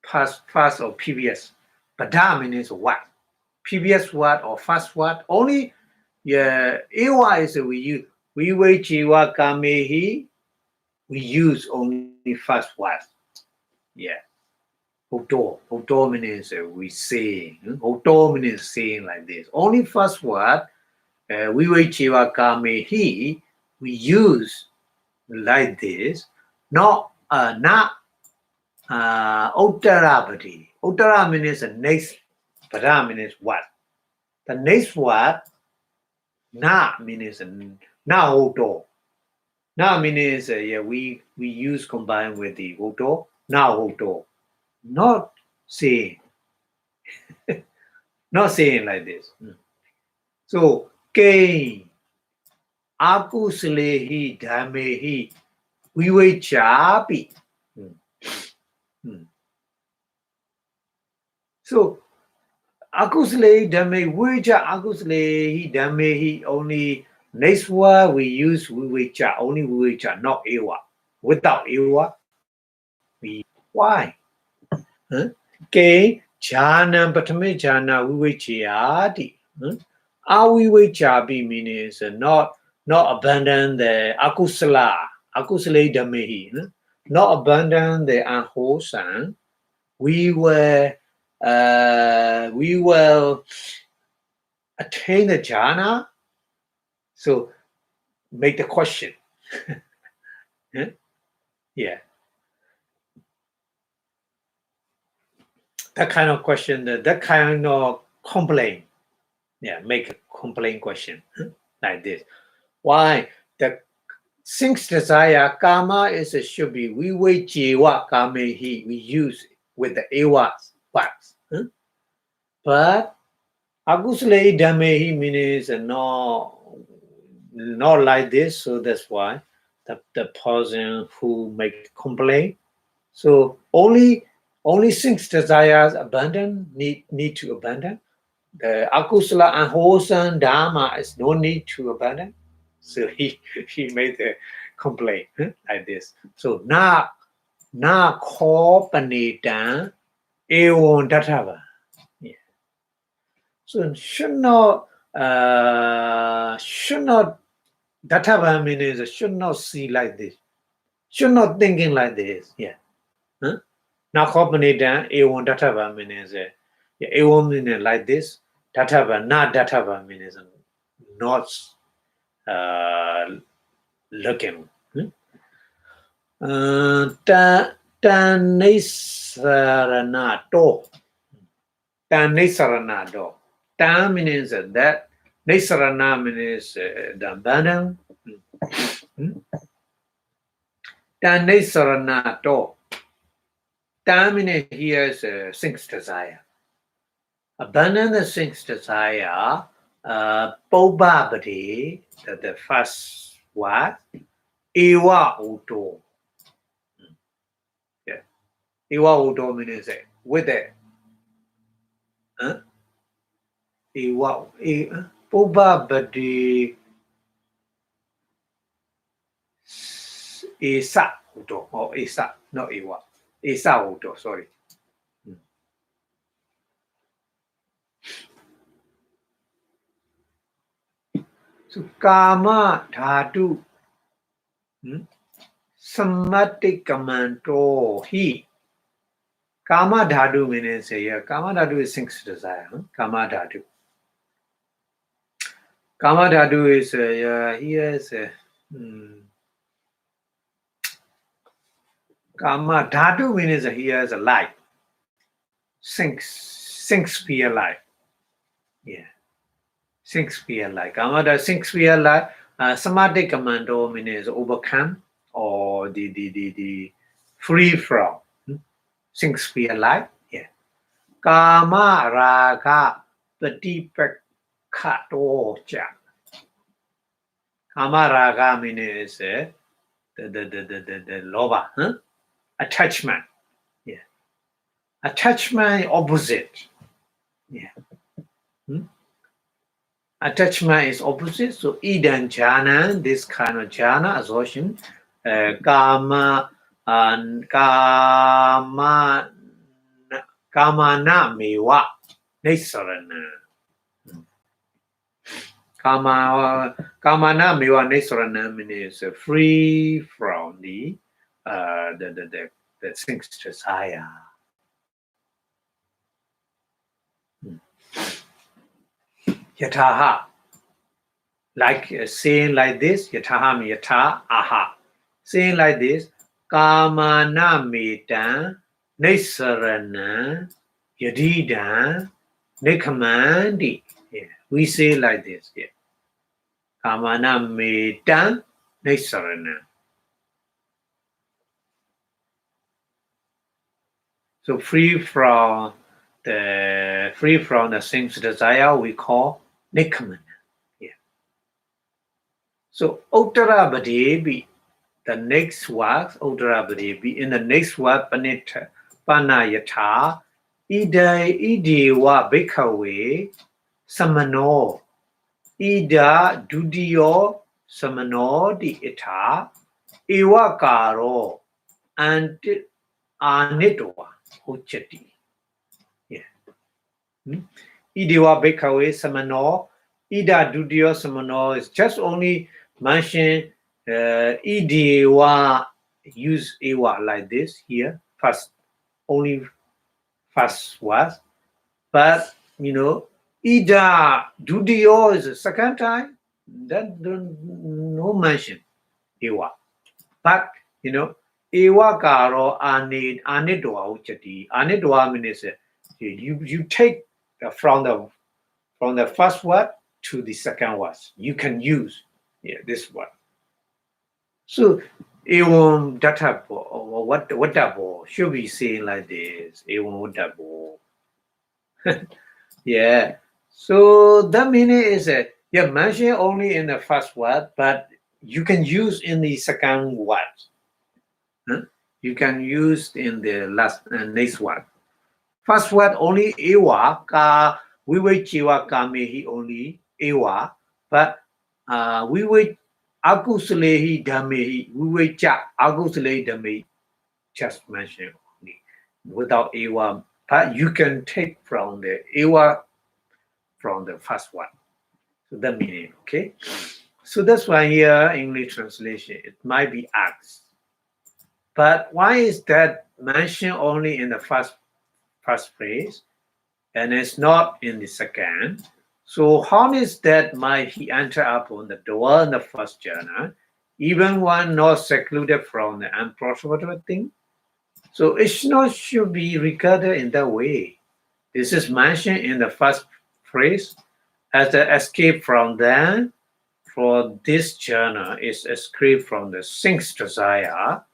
Fast or previous. Bada means what? Previous word or fast word. Only ewa is we use. We wait jiwa kamehi. We use only fast words. Yeah. Hoto means we say. Hoto means saying like this. Only first word. We wait jiwa kamehi. We use like this. Not Uttarabadi. Uttara means the next, Pada means what? The next word, na means na oto. Na means we use combined with the oto, na oto. Not saying. Not saying like this. So gain. Akuslehi dhamehi. Vivechapi. So Akusle dame vivecha akusle dame only next word we use vivecha, only vivecha, not ewa. Without ewa, we why? Okay, jhana patame jhana vivechiadi. Avivechabi means not abandon the akusle damehi, not abandon the unwholesome. We will attain the jhana. So make the question. Yeah. That kind of question, that kind of complaint. Yeah, make a complaint question like this. Why? The since desire karma should be we wait jiwa kamehi. We use with the ewa words. But akusle dhamehi means not like this, so that's why the person who make complaint. So only since desires abandon need to abandon. The akusala and wholesome dharma is no need to abandon. So he made the complaint like this. So na ko panitan eon datava. Yeah. So should not datava means should not see like this. Should not thinking like this. Yeah. Na ko panitan eon datava means eon means like this. Datava, not datava means not looking. Tanisaranato. Tanisaranato. Tam means that. Nisarana means the abandon. Tanisaranato. Tam means here is sinks desire. Abandon the sinks desire. Pobabadi, the first word. Ewa uto. Yeah. Ewa uto means with it. Ewa pobabadi Esa uto or Esa, not Ewa. Esa uto, sorry. So kama dhatu samatikamanto hi. Kama dhatu means here. Kama dhatu is sinks desire. Kama dhatu. Kama dhatu is here is Kama dhatu means here is a light. Sink sphere light. Yeah. Sink sphere light. Kama the sink sphere light. Samadhi commando means overcome or the free from. Sink sphere light. Yeah. Kama raga patipakatoja. Kama raga means the loba, attachment. Yeah. Attachment opposite. Yeah. Attachment is opposite. So idan jhana, this kind of jhana absorption, kama na mewa nisarana. Kama na mewa nisarana means free from the things desire. Yataha, like saying like this, yataha means yata aha. Saying like this, kamana metan nisarana yadida nikamandi. Yeah, we say like this. Yeah. Kamana metan nisarana. So free from the things desire we call nikamana. Yeah. So Uttara Bhadevi, the next word, Uttara Bhadevi, in the next word, Panita Panayata, Idewa Bhikkhave, Samano, Ida Dudiyo Samano di Ita, Iwakaro, and Anitwa Uchati. Idewa Bhikkhave Samano, Ida Dudiyo Samano is just only mention Idewa, use Ewa like this here, only first was. But, Ida Dudiyo is the second time, that no mention Ewa. But, Ewa Karo Anidwa Uchati. Anidwa means you take from the first word to the second word. You can use this word. So Ewan Databo, or what dabo should we say like this? Ewan dabo. Yeah. So the meaning is that you mention only in the first word, but you can use in the second word. You can use in the next word. First word only ewa, ka we wait chiwa kamehi only ewa, but we wait agusalehi damehi, we wait cha agusalehi damehi, just mention only without ewa, but you can take from the ewa from the first one. So the meaning, okay? So that's why here English translation, it might be asked. But why is that mentioned only in the first phrase and it's not in the second? So how is that might he enter up on the door in the first jhana, even one not secluded from the unprofitable thing? So it should be regarded in that way. This is mentioned in the first phrase as the escape from them. For this jhana is escape from the sinks desire.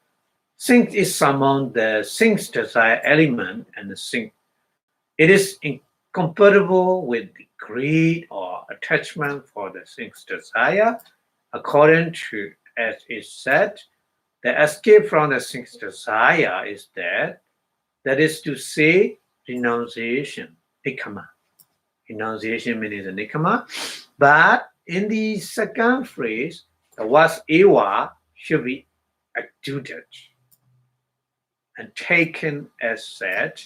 Sink is among the sinks desire element and the sink. It is incompatible with the greed or attachment for the sinks desire. According to, as is said, the escape from the sinks desire is that is to say, renunciation, nikama. Renunciation means a nikama. But in the second phrase, the word ewa should be adduced and taken as said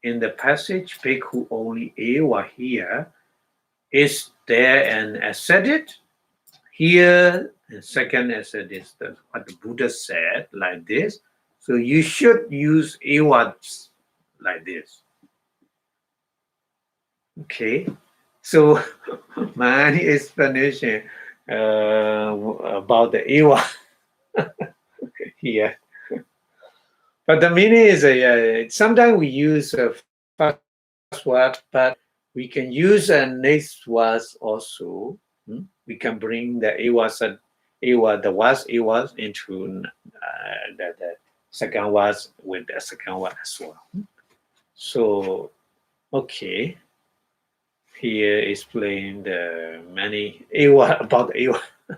in the passage, bhikkhu only ewa here is there and ascended. Here, the second ascent is what the Buddha said, like this. So you should use ewa like this. Okay, so my explanation about the ewa here. But the meaning is sometimes we use first word, but we can use a next words also. We can bring the the was into the second words with the second word as well. So okay, here explain the many about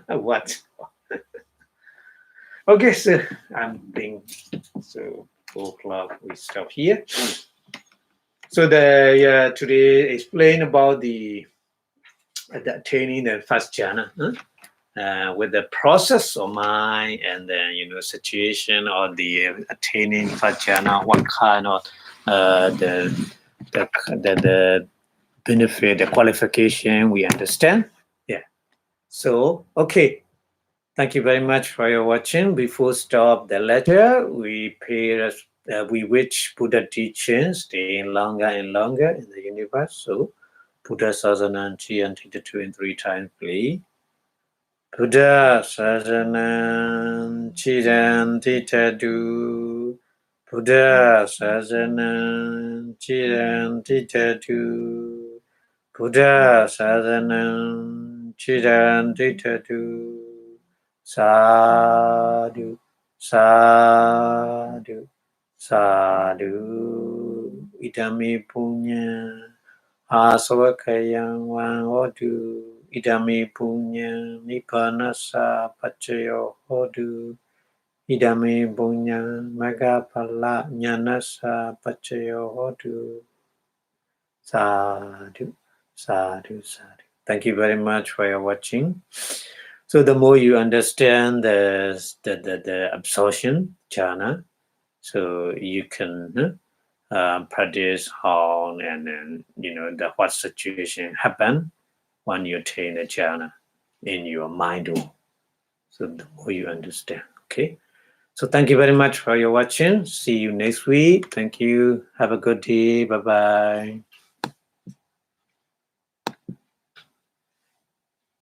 what. Okay, so I'm being so 4 o'clock we stop here. So the today explain about the attaining the first jhana with the process of mind and then situation or the attaining first jhana. What kind of the benefit, the qualification we understand. Yeah. So okay. Thank you very much for your watching. Before stop the lecture, we wish Buddha teachings staying longer and longer in the universe. So Buddha Sasananchi until the 2 and 3 times, please. Buddha Sasananchi Danti Tadu. Buddha Sasananchi Danti Tadu. Buddha Sasananchi Danti Tadu. Sadhu, sadhu, sadhu. Idami punya, aswakayang wang hodu. Idami punya, nipanasa pacayo hodu. Idami punya, magapala nyanasa pacayo hodu. Sadhu, sadhu, sadhu. Thank you very much for your watching. So the more you understand the absorption jhana, so you can practice how and then what situation happen when you attain a jhana in your mind. So the more you understand, okay. So thank you very much for your watching. See you next week. Thank you. Have a good day. Bye bye.